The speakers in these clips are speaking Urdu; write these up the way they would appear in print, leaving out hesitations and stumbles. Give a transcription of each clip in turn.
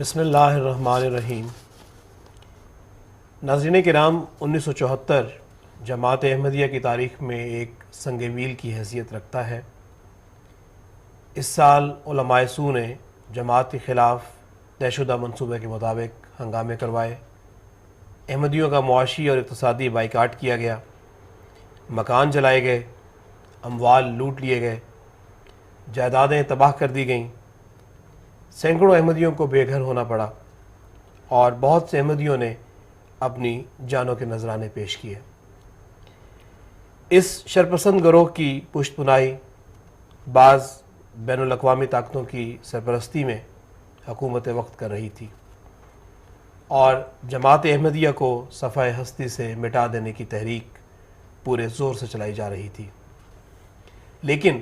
بسم اللہ الرحمن الرحیم۔ ناظرین کرام، 1974 جماعت احمدیہ کی تاریخ میں ایک سنگ میل کی حیثیت رکھتا ہے۔ اس سال علماء سو نے جماعت کے خلاف طے شدہ منصوبے کے مطابق ہنگامے کروائے، احمدیوں کا معاشی اور اقتصادی بائیکاٹ کیا گیا، مکان جلائے گئے، اموال لوٹ لیے گئے، جائیدادیں تباہ کر دی گئیں، سینکڑوں احمدیوں کو بے گھر ہونا پڑا اور بہت سے احمدیوں نے اپنی جانوں کے نذرانے پیش کیے۔ اس شرپسند گروہ کی پشت پناہی بعض بین الاقوامی طاقتوں کی سرپرستی میں حکومت وقت کر رہی تھی اور جماعت احمدیہ کو صفحہ ہستی سے مٹا دینے کی تحریک پورے زور سے چلائی جا رہی تھی۔ لیکن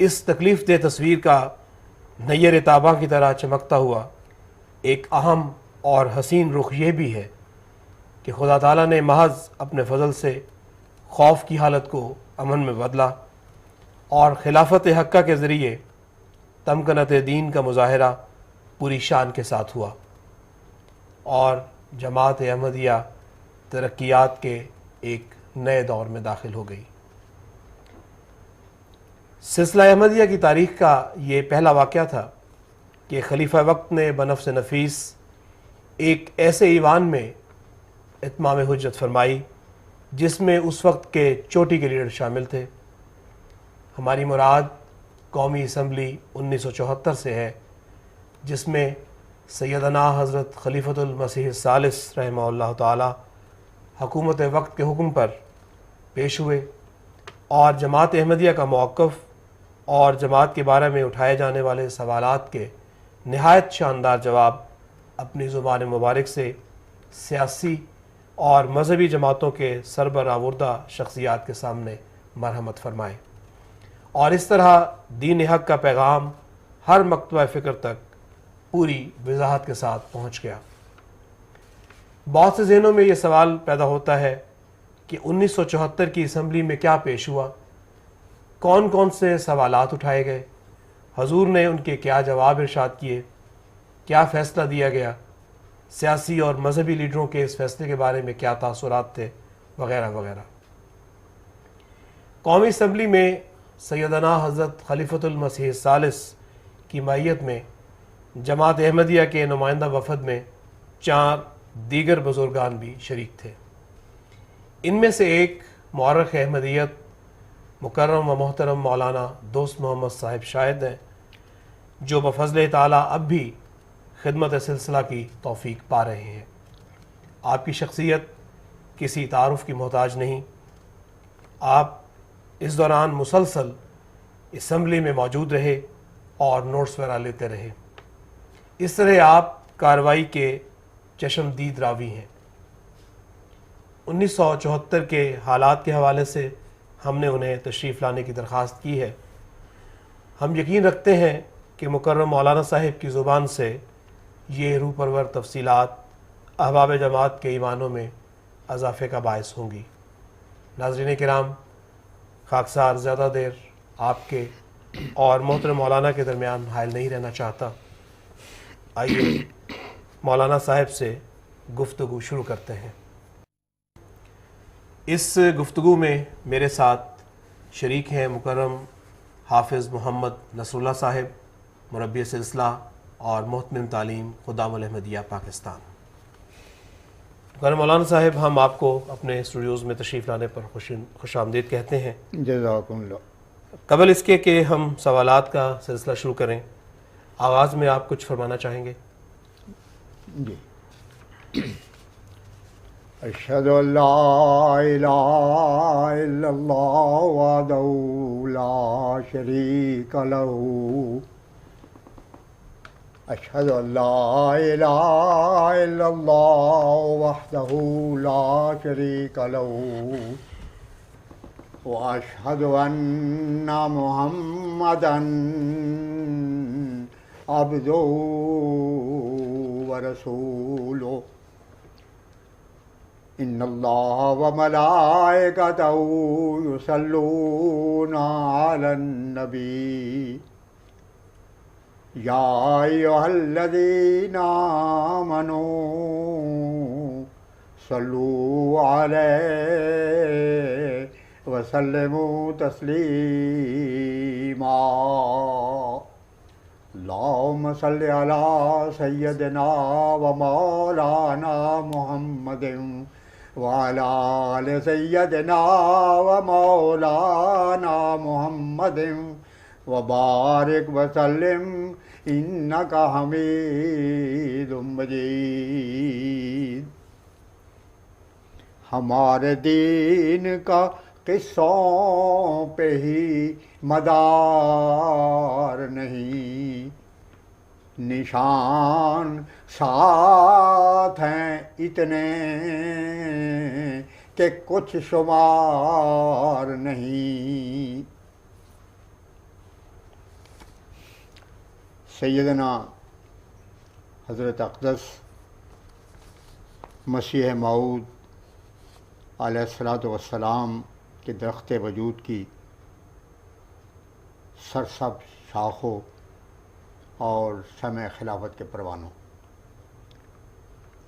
اس تکلیف دہ تصویر کا نیر تاباں کی طرح چمکتا ہوا ایک اہم اور حسین رخ یہ بھی ہے کہ خدا تعالیٰ نے محض اپنے فضل سے خوف کی حالت کو امن میں بدلا اور خلافت حقہ کے ذریعے تمکنت دین کا مظاہرہ پوری شان کے ساتھ ہوا اور جماعت احمدیہ ترقیات کے ایک نئے دور میں داخل ہو گئی۔ سلسلہ احمدیہ کی تاریخ کا یہ پہلا واقعہ تھا کہ خلیفہ وقت نے بنفس نفیس ایک ایسے ایوان میں اتمام حجت فرمائی جس میں اس وقت کے چوٹی کے لیڈر شامل تھے۔ ہماری مراد قومی اسمبلی 1974 سے ہے، جس میں سیدنا حضرت خلیفۃ المسیح الثالث رحمہ اللہ تعالی حکومت وقت کے حکم پر پیش ہوئے اور جماعت احمدیہ کا موقف اور جماعت کے بارے میں اٹھائے جانے والے سوالات کے نہایت شاندار جواب اپنی زبان مبارک سے سیاسی اور مذہبی جماعتوں کے سربراہوردہ شخصیات کے سامنے مرحمت فرمائے اور اس طرح دین حق کا پیغام ہر مکتبہ فکر تک پوری وضاحت کے ساتھ پہنچ گیا۔ بہت سے ذہنوں میں یہ سوال پیدا ہوتا ہے کہ 1974 کی اسمبلی میں کیا پیش ہوا، کون کون سے سوالات اٹھائے گئے، حضور نے ان کے کیا جواب ارشاد کیے، کیا فیصلہ دیا گیا، سیاسی اور مذہبی لیڈروں کے اس فیصلے کے بارے میں کیا تاثرات تھے، وغیرہ وغیرہ۔ قومی اسمبلی میں سیدنا حضرت خلیفۃ المسیح الثالث کی معیت میں جماعت احمدیہ کے نمائندہ وفد میں 4 دیگر بزرگان بھی شریک تھے۔ ان میں سے ایک مورخ احمدیت مکرم و محترم مولانا دوست محمد صاحب شاہد ہیں، جو بفضل تعالیٰ اب بھی خدمت سلسلہ کی توفیق پا رہے ہیں۔ آپ کی شخصیت کسی تعارف کی محتاج نہیں، آپ اس دوران مسلسل اسمبلی میں موجود رہے اور نوٹس وغیرہ لیتے رہے۔ اس طرح آپ کارروائی کے چشمدید راوی ہیں۔ 1974 کے حالات کے حوالے سے ہم نے انہیں تشریف لانے کی درخواست کی ہے۔ ہم یقین رکھتے ہیں کہ مکرم مولانا صاحب کی زبان سے یہ روح پرور تفصیلات احباب جماعت کے ایمانوں میں اضافے کا باعث ہوں گی۔ ناظرین کرام، خاکسار زیادہ دیر آپ کے اور محترم مولانا کے درمیان حائل نہیں رہنا چاہتا۔ آئیے مولانا صاحب سے گفتگو شروع کرتے ہیں۔ اس گفتگو میں میرے ساتھ شریک ہیں مکرم حافظ محمد نصر اللہ صاحب، مربی سلسلہ اور محتمم تعلیم خدام الاحمدیہ پاکستان۔ مکرم مولانا صاحب، ہم آپ کو اپنے اسٹوڈیوز میں تشریف لانے پر خوش آمدید کہتے ہیں۔ جزاکم اللہ۔ قبل اس کے کہ ہم سوالات کا سلسلہ شروع کریں، آغاز میں آپ کچھ فرمانا چاہیں گے؟ جی۔ اشہد ان لا الہ الا اللہ وحدہ لا شریک لہ، اشہد ان لا الہ الا اللہ وحدہ لا شریک لہ، واشہد ان محمدا عبدہ ورسولہ، ان اللہ وملائکتہ یصلون علی النبی یا ایھا الذین آمنوا صلوا علیہ وسلموا تسلیما اللہم صل علی سیدنا و مولانا محمد وعلی آل سیدنا و مولانا محمد وبارک وسلم انک حمید مجید۔ ہمارے دین کا قصوں پہ ہی مدار نہیں، نشان ساتھ ہیں اتنے کہ کچھ شمار نہیں۔ سیدنا حضرت اقدس مسیح موعود علیہ الصلاۃ والسلام کے درخت وجود کی سرسبز شاخوں اور شمع خلافت کے پروانوں،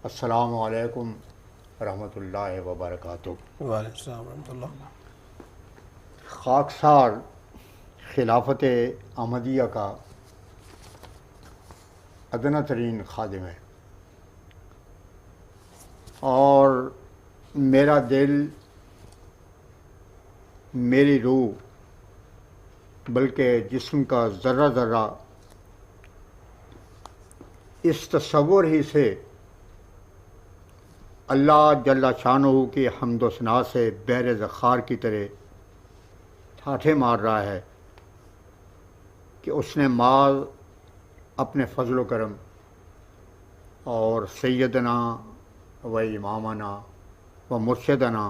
السلام علیکم ورحمۃ اللہ وبرکاتہ۔ وعلیکم السلام ورحمۃ اللہ۔ خاکسار خلافت احمدیہ کا ادنیٰ ترین خادم ہے، اور میرا دل، میری روح، بلکہ جسم کا ذرہ ذرہ اس تصور ہی سے اللہ جل شانہ کی حمد و ثنا سے بحر ذخار کی طرح ٹھاٹھے مار رہا ہے کہ اس نے ماض اپنے فضل و کرم اور سیدنا و امامنا و مرشدنا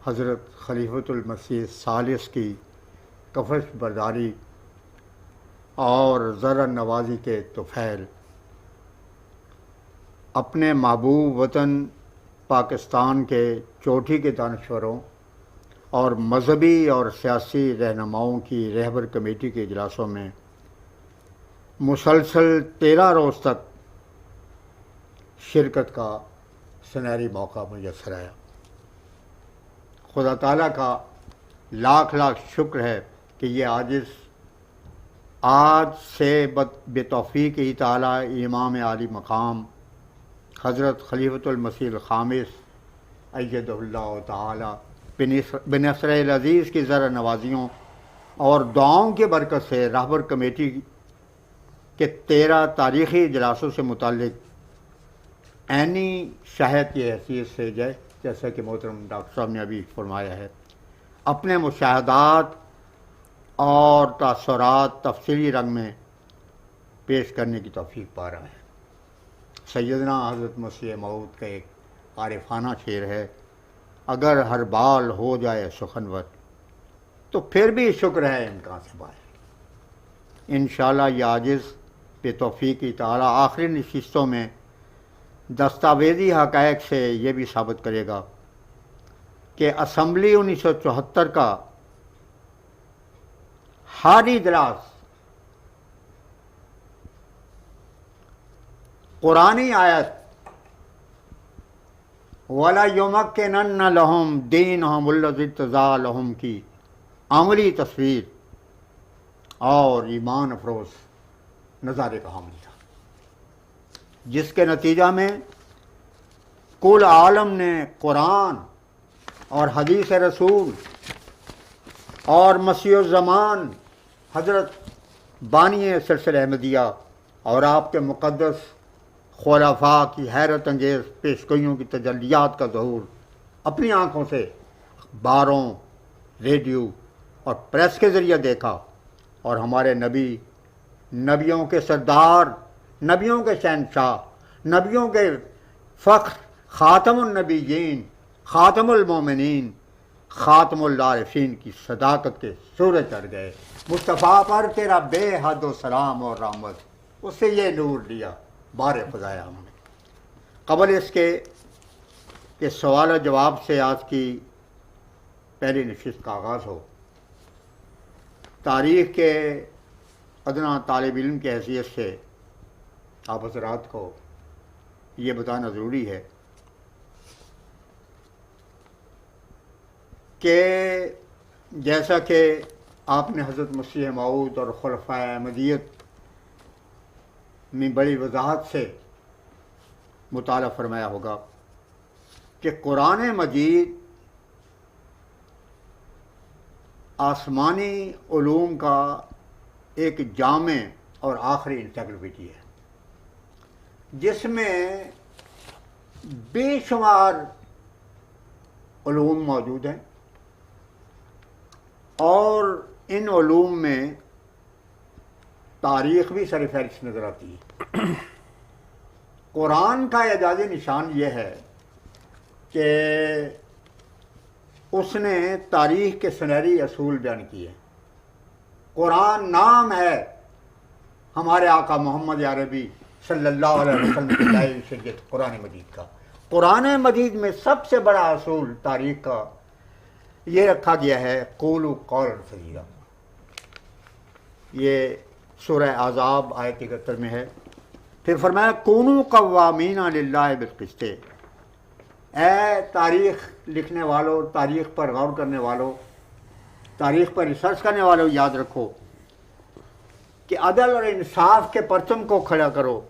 حضرت خلیفۃ المسیح الثالث کی کفش برداری اور ذرا نوازی کے طفیل اپنے محبوب وطن پاکستان کے چوٹی کے دانشوروں اور مذہبی اور سیاسی رہنماؤں کی رہبر کمیٹی کے اجلاسوں میں مسلسل 13 روز تک شرکت کا سنہری موقع میسر آیا۔ خدا تعالیٰ کا لاکھ لاکھ شکر ہے کہ یہ آج سے بتوفیق ہی تعالیٰ امام عالی مقام حضرت خلیفۃ المسیح الخامس ایدہ اللہ تعالیٰ بنصر العزیز کی ذرا نوازیوں اور دعاؤں کی برکت سے رہبر کمیٹی کے 13 تاریخی اجلاسوں سے متعلق عینی شاہد کی حیثیت سے جیسا کہ محترم ڈاکٹر صاحب نے ابھی فرمایا ہے، اپنے مشاہدات اور تاثرات تفصیلی رنگ میں پیش کرنے کی توفیق پا رہا ہے۔ سیدنا حضرت مسیح موعود کا ایک عارفانہ شعر ہے، اگر ہر بال ہو جائے سخنور تو پھر بھی شکر ہے امکان سے باہر۔ انشاءاللہ یہ عاجز بے توفیق تعالیٰ آخری نشستوں میں دستاویزی حقائق سے یہ بھی ثابت کرے گا کہ اسمبلی 1974 کا ہر اجلاس قرآنی آیت وَلَيُمَكِّنَنَّ لَهُمْ دِينَهُمُ الَّذِي ارْتَضَىٰ لَهُمْ کی عملی تصویر اور ایمان افروز نظارے کا حامل تھا، جس کے نتیجہ میں کل عالم نے قرآن اور حدیث رسول اور مسیح الزمان حضرت بانی سلسلہ احمدیہ اور آپ کے مقدس خلفاء کی حیرت انگیز پیشگوئیوں کی تجلیات کا ظہور اپنی آنکھوں سے اخباروں، ریڈیو اور پریس کے ذریعے دیکھا، اور ہمارے نبی، نبیوں کے سردار، نبیوں کے شہنشاہ، نبیوں کے فخر، خاتم النبیین، خاتم المومنین، خاتم العارفین کی صداقت کے سورج چڑھ گئے۔ مصطفیٰ پر تیرا بے حد و سلام اور رحمت، اس سے یہ نور لیا، بار فضایا ہم نے۔ قبل اس کے کہ سوال و جواب سے آج کی پہلی نشست کا آغاز ہو، تاریخ کے ادنا طالب علم کی حیثیت سے آپ حضرات کو یہ بتانا ضروری ہے کہ جیسا کہ آپ نے حضرت مسیح موعود اور خلفائے احمدیت میں بڑی وضاحت سے مطالعہ فرمایا ہوگا کہ قرآن مجید آسمانی علوم کا ایک جامع اور آخری انسائکلوپیڈیا ہے جس میں بے شمار علوم موجود ہیں، اور ان علوم میں تاریخ بھی سر فہرست نظر آتی ہے۔ قرآن کا اعجاز نشان یہ ہے کہ اس نے تاریخ کے سنہری اصول بیان کیے۔ قرآن نام ہے ہمارے آقا محمد عربی صلی اللہ علیہ وسلم کی لائی شریعت قرآن مجید کا۔ قرآن مجید میں سب سے بڑا اصول تاریخ کا یہ رکھا گیا ہے قولوا قولا سدیدا۔ یہ سورہ احزاب آیت 71 میں ہے۔ پھر فرمایا کونوا قوامین للہ بالقسط۔ اے تاریخ لکھنے والوں، تاریخ پر غور کرنے والوں، تاریخ پر ریسرچ کرنے والوں، یاد رکھو کہ عدل اور انصاف کے پرچم کو کھڑا کرو۔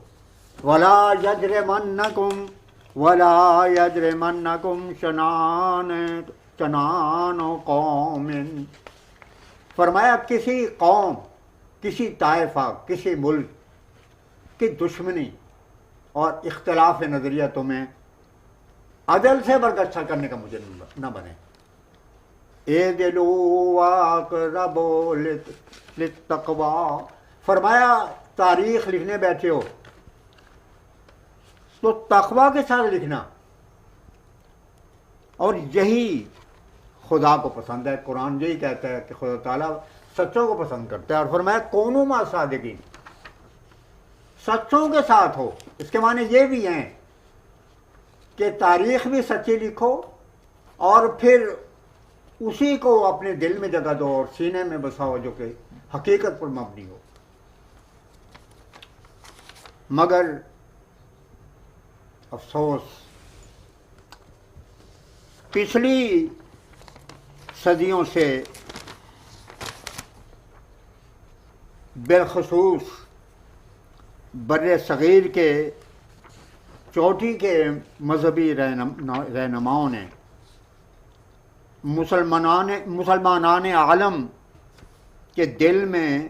ولا یجرمنکم شنآن قوم۔ فرمایا کسی قوم، کسی طائفہ، کسی ملک کی دشمنی اور اختلاف نظریہ تمہیں عدل سے برگشتہ کرنے کا مجھے نہ بنے۔ اعدلوا واقربوا للتقوی۔ فرمایا تاریخ لکھنے بیٹھے ہو تو تقوی کے ساتھ لکھنا، اور یہی خدا کو پسند ہے۔ قرآن یہی کہتا ہے کہ خدا تعالیٰ سچوں کو پسند کرتا ہے، اور فرمایا کونوا مع الصادقین، سچوں کے ساتھ ہو۔ اس کے معنی یہ بھی ہیں کہ تاریخ بھی سچی لکھو اور پھر اسی کو اپنے دل میں جگہ دو اور سینے میں بساؤ جو کہ حقیقت پر مبنی ہو۔ مگر افسوس پچھلی صدیوں سے بالخصوص بر صغیر کے چوٹی کے مذہبی رہنماؤں نے مسلمانان عالم کے دل میں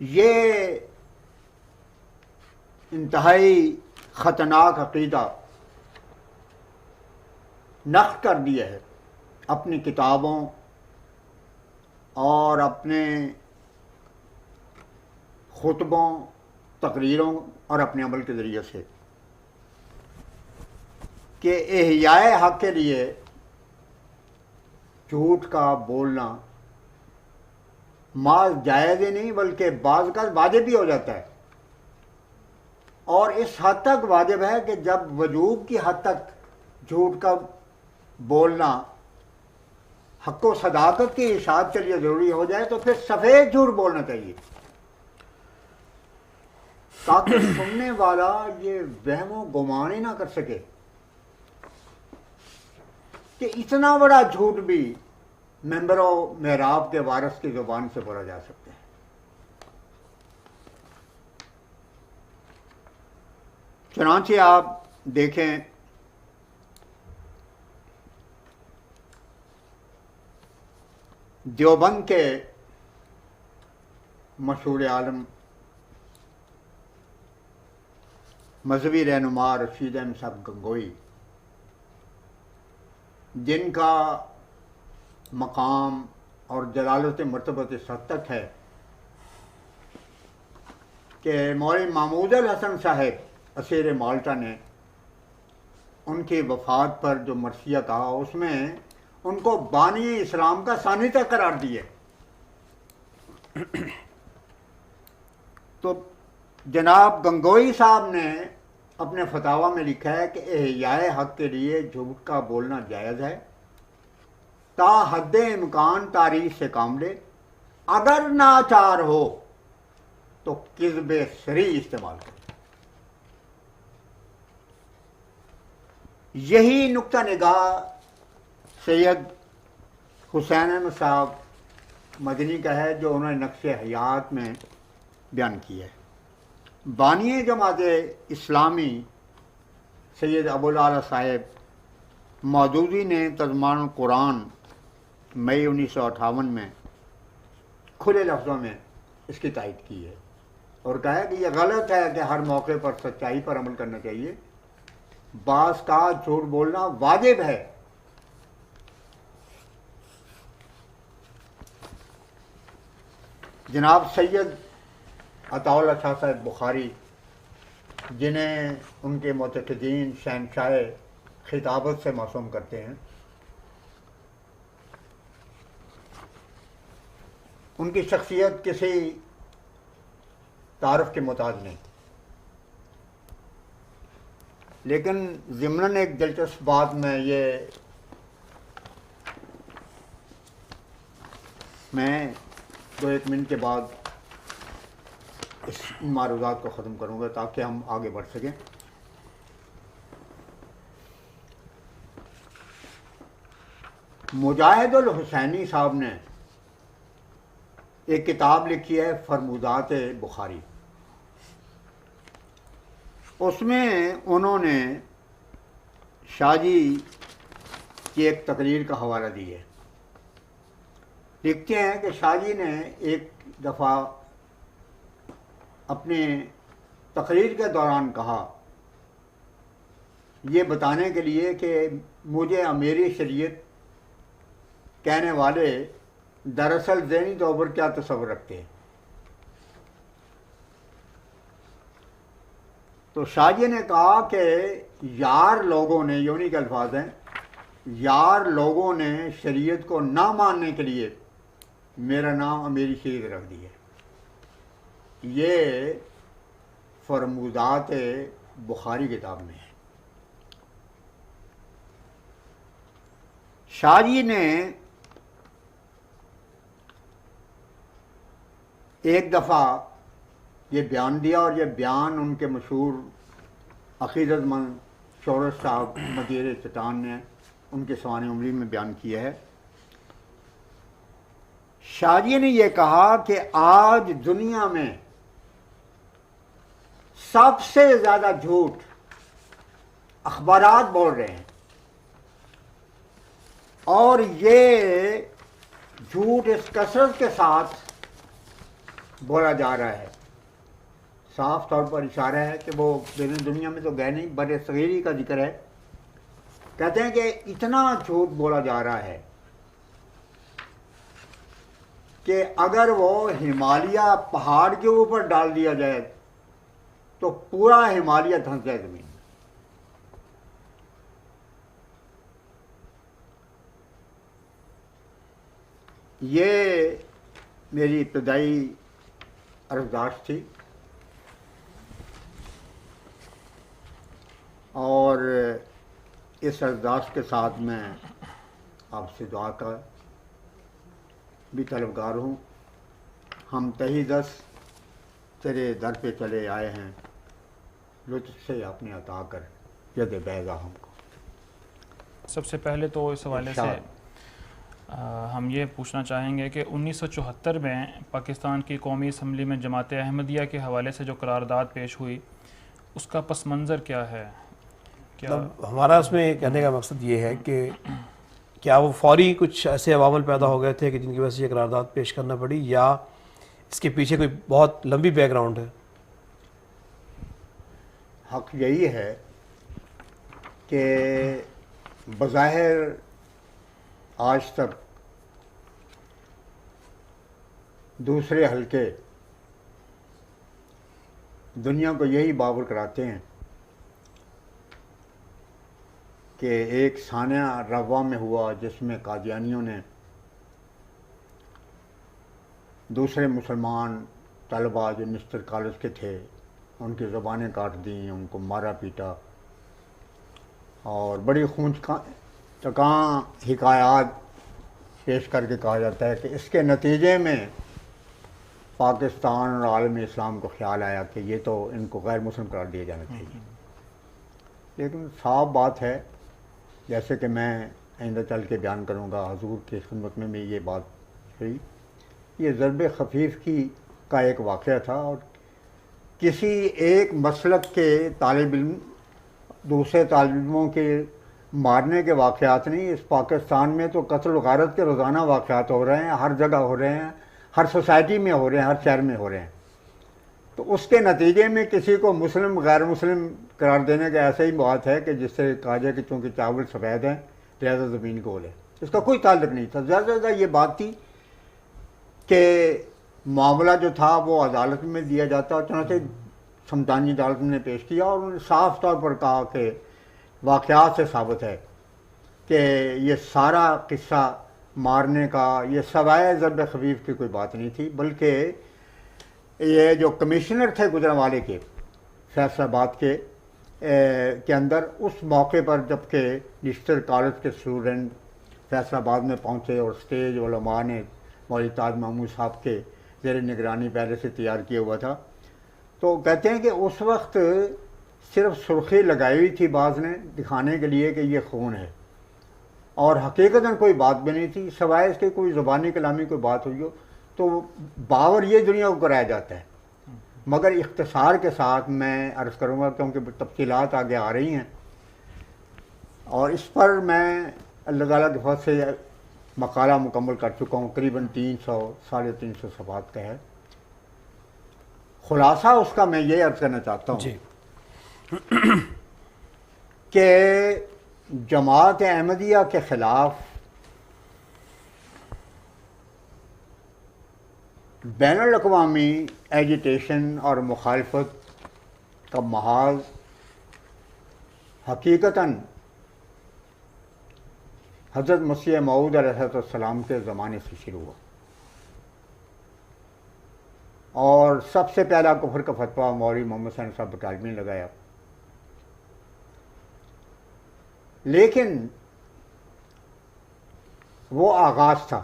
یہ انتہائی خطرناک عقیدہ نقش کر دیا ہے اپنی کتابوں اور اپنے خطبوں، تقریروں اور اپنے عمل کے ذریعے سے کہ احیاء حق کے لیے جھوٹ کا بولنا محض جائز ہی نہیں بلکہ بعض کا واجب بھی ہو جاتا ہے، اور اس حد تک واجب ہے کہ جب وجوب کی حد تک جھوٹ کا بولنا حق و صداقت کی اشاعت کے لیے ضروری ہو جائے تو پھر سفید جھوٹ بولنا چاہیے، تاکہ سننے والا یہ وہم و گمان ہی نہ کر سکے کہ اتنا بڑا جھوٹ بھی ممبر و محراب کے وارث کی زبان سے بولا جا سکتا ہے۔ چنانچہ آپ دیکھیں دیوبند کے مشہور عالم مذہبی رہنما رشید احمد صاحب گنگوئی، جن کا مقام اور جلالت مرتبت اس حد تک ہے کہ مولوی محمود الحسن صاحب اسیر مالٹا نے ان کی وفات پر جو مرثیہ کہا اس میں ان کو بانی اسلام کا ثانی تک قرار دیے۔ تو جناب گنگوئی صاحب نے اپنے فتاویٰ میں لکھا ہے کہ احیاء حق کے لیے جھوٹ کا بولنا جائز ہے، تا حد امکان تاریخ سے کام لے، اگر ناچار ہو تو کذب سری استعمال کرے۔ یہی نقطہ نگاہ سید حسین احمد صاحب مدنی کا ہے جو انہوں نے نقش حیات میں بیان کیا ہے۔ بانی جماعت اسلامی سید ابوالعلا صاحب مودودی نے ترجمان القرآن مئی 1958 میں کھلے لفظوں میں اس کی تائید کی ہے اور کہا ہے کہ یہ غلط ہے کہ ہر موقع پر سچائی پر عمل کرنا چاہیے، بعض کا جھوٹ بولنا واجب ہے۔ جناب سید عطا اللہ شاہ صاحب بخاری، جنہیں ان کے معتقدین شہنشاہ خطابت سے معصوم کرتے ہیں، ان کی شخصیت کسی تعارف کے محتاج نہیں، لیکن ضمناً ایک دلچسپ بات میں 2-1 منٹ کے بعد اس معروضات کو ختم کروں گا تاکہ ہم آگے بڑھ سکیں۔ مجاہد الحسینی صاحب نے ایک کتاب لکھی ہے فرمودات بخاری، اس میں انہوں نے شاہ جی کی ایک تقریر کا حوالہ دی ہے۔ لکھتے ہیں کہ شاہ جی نے ایک دفعہ اپنے تقریر کے دوران کہا، یہ بتانے کے لیے کہ مجھے میری شریعت کہنے والے دراصل ذہنی طور پر کیا تصور رکھتے ہیں۔ تو شاہ جی نے کہا کہ یار لوگوں نے، یونی کے الفاظ ہیں، یار لوگوں نے شریعت کو نہ ماننے کے لیے میرا نام میری شریعت رکھ دی ہے۔ یہ فرمودات بخاری کتاب میں ہے۔ شاہ جی نے ایک دفعہ یہ بیان دیا اور یہ بیان ان کے مشہور عقیدت مند شورش صاحب مدیر چٹان نے ان کے سوانح عمری میں بیان کیا ہے۔ شاہ جی نے یہ کہا کہ آج دنیا میں سب سے زیادہ جھوٹ اخبارات بول رہے ہیں، اور یہ جھوٹ اس کثرت کے ساتھ بولا جا رہا ہے۔ صاف طور پر اشارہ ہے کہ وہ بیرون دنیا میں تو گئے نہیں، بر صغیری کا ذکر ہے۔ کہتے ہیں کہ اتنا جھوٹ بولا جا رہا ہے کہ اگر وہ ہمالیہ پہاڑ کے اوپر ڈال دیا جائے تو پورا ہمالیہ دھنس جائے زمین میں۔ یہ میری ابتدائی عرضداشت تھی، اور اس عرضداشت کے ساتھ میں آپ سے دعا کا بھی طلبگار ہوں۔ ہم تہی دس تیرے در پہ چلے آئے ہیں، لطف سے اپنے عطا کر ید بیضا ہم کو۔ سب سے پہلے تو اس حوالے سے ہم یہ پوچھنا چاہیں گے کہ 1974 میں پاکستان کی قومی اسمبلی میں جماعت احمدیہ کے حوالے سے جو قرارداد پیش ہوئی، اس کا پس منظر کیا ہے؟ ہمارا اس میں کہنے کا مقصد یہ ہے کہ کیا وہ فوری کچھ ایسے عوامل پیدا ہو گئے تھے کہ جن کی وجہ سے یہ قرارداد پیش کرنا پڑی، یا اس کے پیچھے کوئی بہت لمبی بیک گراؤنڈ ہے؟ حق یہی ہے کہ بظاہر آج تک دوسرے حلقے دنیا کو یہی باور کراتے ہیں کہ ایک سانحہ روا میں ہوا جس میں قادیانیوں نے دوسرے مسلمان طلباء جو نستر کالج کے تھے ان کی زبانیں کاٹ دیں، ان کو مارا پیٹا، اور بڑی خونچ چکاں حکایات پیش کر کے کہا جاتا ہے کہ اس کے نتیجے میں پاکستان اور عالم اسلام کو خیال آیا کہ یہ تو ان کو غیر مسلم قرار دیا جانا چاہیے. لیکن صاف بات ہے، جیسے کہ میں آئندہ چل کے بیان کروں گا، حضور کی خدمت میں بھی یہ بات ہوئی، یہ ضرب خفیف کا ایک واقعہ تھا، اور کسی ایک مسلک کے طالب علم دوسرے طالب علموں کے مارنے کے واقعات نہیں. اس پاکستان میں تو قتل و غارت کے روزانہ واقعات ہو رہے ہیں، ہر جگہ ہو رہے ہیں، ہر سوسائٹی میں ہو رہے ہیں، ہر شہر میں ہو رہے ہیں. تو اس کے نتیجے میں کسی کو مسلم غیر مسلم قرار دینے کا ایسا ہی بات ہے کہ جس سے کہا جائے کہ چونکہ چاول سفید ہیں لہذا زمین گول ہے. اس کا کوئی تعلق نہیں تھا. زیادہ سے زیادہ یہ بات تھی کہ معاملہ جو تھا وہ عدالت میں دیا جاتا، اور چنانچہ سمدانی عدالت نے پیش کیا، اور انہوں نے صاف طور پر کہا کہ واقعات سے ثابت ہے کہ یہ سارا قصہ مارنے کا یہ سوائے ضرب خفیف کی کوئی بات نہیں تھی، بلکہ یہ جو کمشنر تھے گجرانوالے کے فیصل آباد کے اندر اس موقع پر جب کہ ڈسٹر کالج کے اسٹوڈنٹ فیصل آباد میں پہنچے اور اسٹیج علماء نے مولوی تاج محمود صاحب کے زیر نگرانی پہلے سے تیار کیا ہوا تھا، تو کہتے ہیں کہ اس وقت صرف سرخی لگائی ہوئی تھی بعض نے دکھانے کے لیے کہ یہ خون ہے، اور حقیقتاً کوئی بات بھی نہیں تھی سوائے اس کے کوئی زبانی کلامی کوئی بات ہوئی ہو تو باور یہ دنیا کو کرایا جاتا ہے. مگر اختصار کے ساتھ میں عرض کروں گا کیونکہ تفصیلات آگے آ رہی ہیں، اور اس پر میں اللہ تعالیٰ کے فضل سے مقالہ مکمل کر چکا ہوں، قریباً 300-350 صفحات کا ہے. خلاصہ اس کا میں یہ عرض کرنا چاہتا ہوں کہ جماعت احمدیہ کے خلاف بین الاقوامی ایجیٹیشن اور مخالفت کا محاذ حقیقتاً حضرت مسیح موعود علیہ السلام کے زمانے سے شروع ہوا، اور سب سے پہلا کفر کا فتویٰ مولوی محمد حسین صاحب بٹالوی نے لگایا. لیکن وہ آغاز تھا،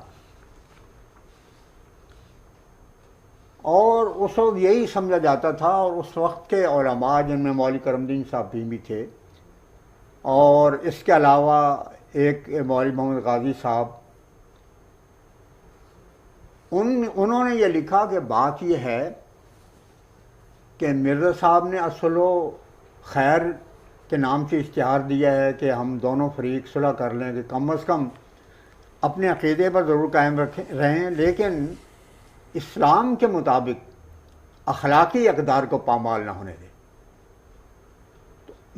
اور اس وقت یہی سمجھا جاتا تھا، اور اس وقت کے علماء جن میں مولوی کرم الدین صاحب بھی تھے، اور اس کے علاوہ ایک مولوی محمد غازی صاحب، انہوں نے یہ لکھا کہ بات یہ ہے کہ مرزا صاحب نے اصل و خیر کے نام سے اشتہار دیا ہے کہ ہم دونوں فریق صلح کر لیں، کہ کم از کم اپنے عقیدے پر ضرور قائم رہیں، لیکن اسلام کے مطابق اخلاقی اقدار کو پامال نہ ہونے دیں.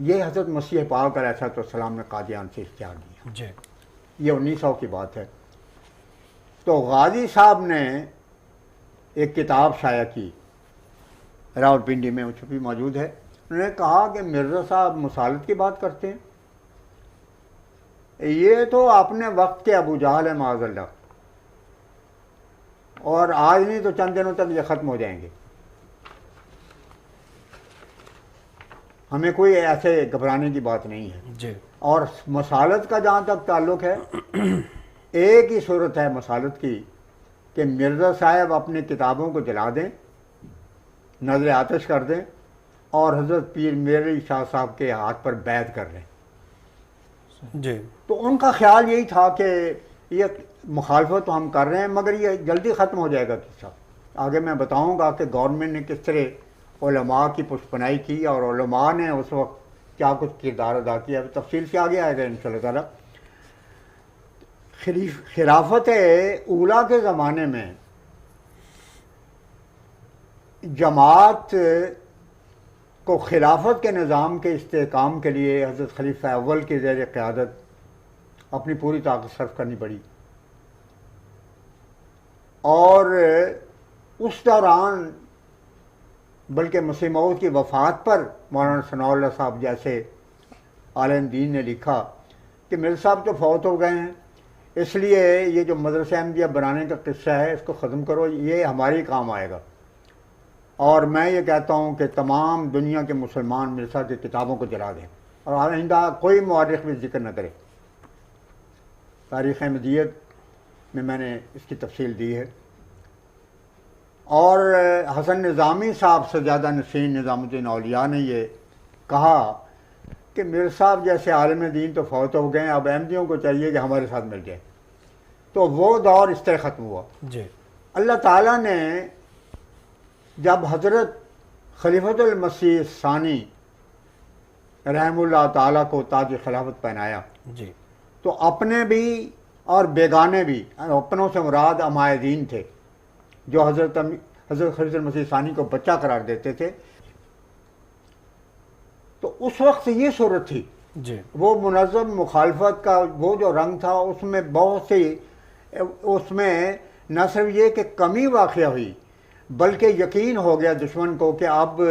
یہ حضرت مسیح پاک علیہ السلام نے قادیان سے اشتہار دیا. یہ 1900 کی بات ہے. تو غازی صاحب نے ایک کتاب شائع کی، راولپنڈی میں وہ چھپی موجود ہے. انہوں نے کہا کہ مرزا صاحب مسالت کی بات کرتے ہیں، یہ تو اپنے وقت کے ابو جہل ہے معاذ اللہ، اور آج نہیں تو چند دنوں تک یہ ختم ہو جائیں گے. ہمیں کوئی ایسے گھبرانے کی بات نہیں ہے. اور مسالت کا جہاں تک تعلق ہے، ایک ہی صورت ہے مسالت کی کہ مرزا صاحب اپنی کتابوں کو جلا دیں، نظر آتش کر دیں، اور حضرت پیر میری شاہ صاحب کے ہاتھ پر بیعت کر لیں. تو ان کا خیال یہی تھا کہ یہ مخالفت تو ہم کر رہے ہیں مگر یہ جلدی ختم ہو جائے گا قصہ. آگے میں بتاؤں گا کہ گورنمنٹ نے کس طرح علماء کی پشپنائی کی، اور علماء نے اس وقت کیا کچھ کردار ادا کیا. تفصیل سے آگے آئے گا انشاءاللہ تعالیٰ. خلافت اولیٰ کے زمانے میں جماعت کو خلافت کے نظام کے استحکام کے لیے حضرت خلیفہ اول کی زیر قیادت اپنی پوری طاقت صرف کرنی پڑی. اور اس دوران بلکہ مسیح موعود کی وفات پر مولانا ثناء اللہ صاحب جیسے عالم دین نے لکھا کہ مرزا صاحب تو فوت ہو گئے ہیں، اس لیے یہ جو مدرسہ احمدیہ بنانے کا قصہ ہے اس کو ختم کرو، یہ ہمارے کام آئے گا. اور میں یہ کہتا ہوں کہ تمام دنیا کے مسلمان مرزا کی کتابوں کو جلا دیں، اور آئندہ کوئی مورخ بھی ذکر نہ کرے. تاریخ احمدیت میں نے اس کی تفصیل دی ہے. اور حسن نظامی صاحب سجادہ نشین نظام الدین اولیاء نے یہ کہا کہ میر صاحب جیسے عالم دین تو فوت ہو گئے، اب احمدیوں کو چاہیے کہ ہمارے ساتھ مل جائے. تو وہ دور اس طرح ختم ہوا. جی. اللہ تعالیٰ نے جب حضرت خلیفۃ المسیح ثانی رحم اللہ تعالیٰ کو تاج خلافت پہنایا، جی. تو اپنے بھی اور بیگانے بھی، اپنوں سے مراد عمائدین تھے جو حضرت خلیفۃ المسیح ثانی کو بچہ قرار دیتے تھے. تو اس وقت یہ صورت تھی. جی. وہ منظم مخالفت کا وہ جو رنگ تھا، اس میں بہت سی، اس میں نہ صرف یہ کہ کمی واقع ہوئی بلکہ یقین ہو گیا دشمن کو کہ اب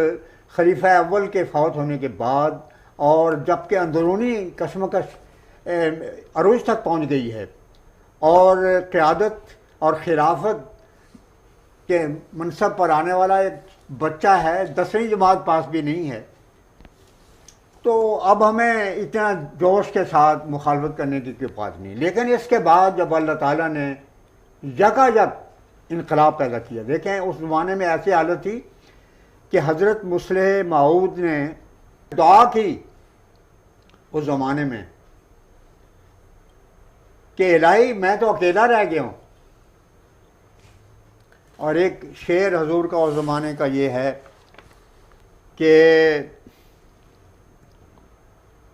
خلیفہ اول کے فوت ہونے کے بعد، اور جب کہ اندرونی کشمکش عروج تک پہنچ گئی ہے اور قیادت اور خلافت کے منصب پر آنے والا ایک بچہ ہے، 10ویں جماعت پاس بھی نہیں ہے، تو اب ہمیں اتنا جوش کے ساتھ مخالفت کرنے کی کوئی بات نہیں. لیکن اس کے بعد جب اللہ تعالیٰ نے یکایک انقلاب پیدا کیا، دیکھیں اس زمانے میں ایسی حالت تھی کہ حضرت مصلح موعود نے دعا کی اس زمانے میں کہ الہی میں تو اکیلا رہ گیا ہوں. اور ایک شعر حضور کا اس زمانے کا یہ ہے کہ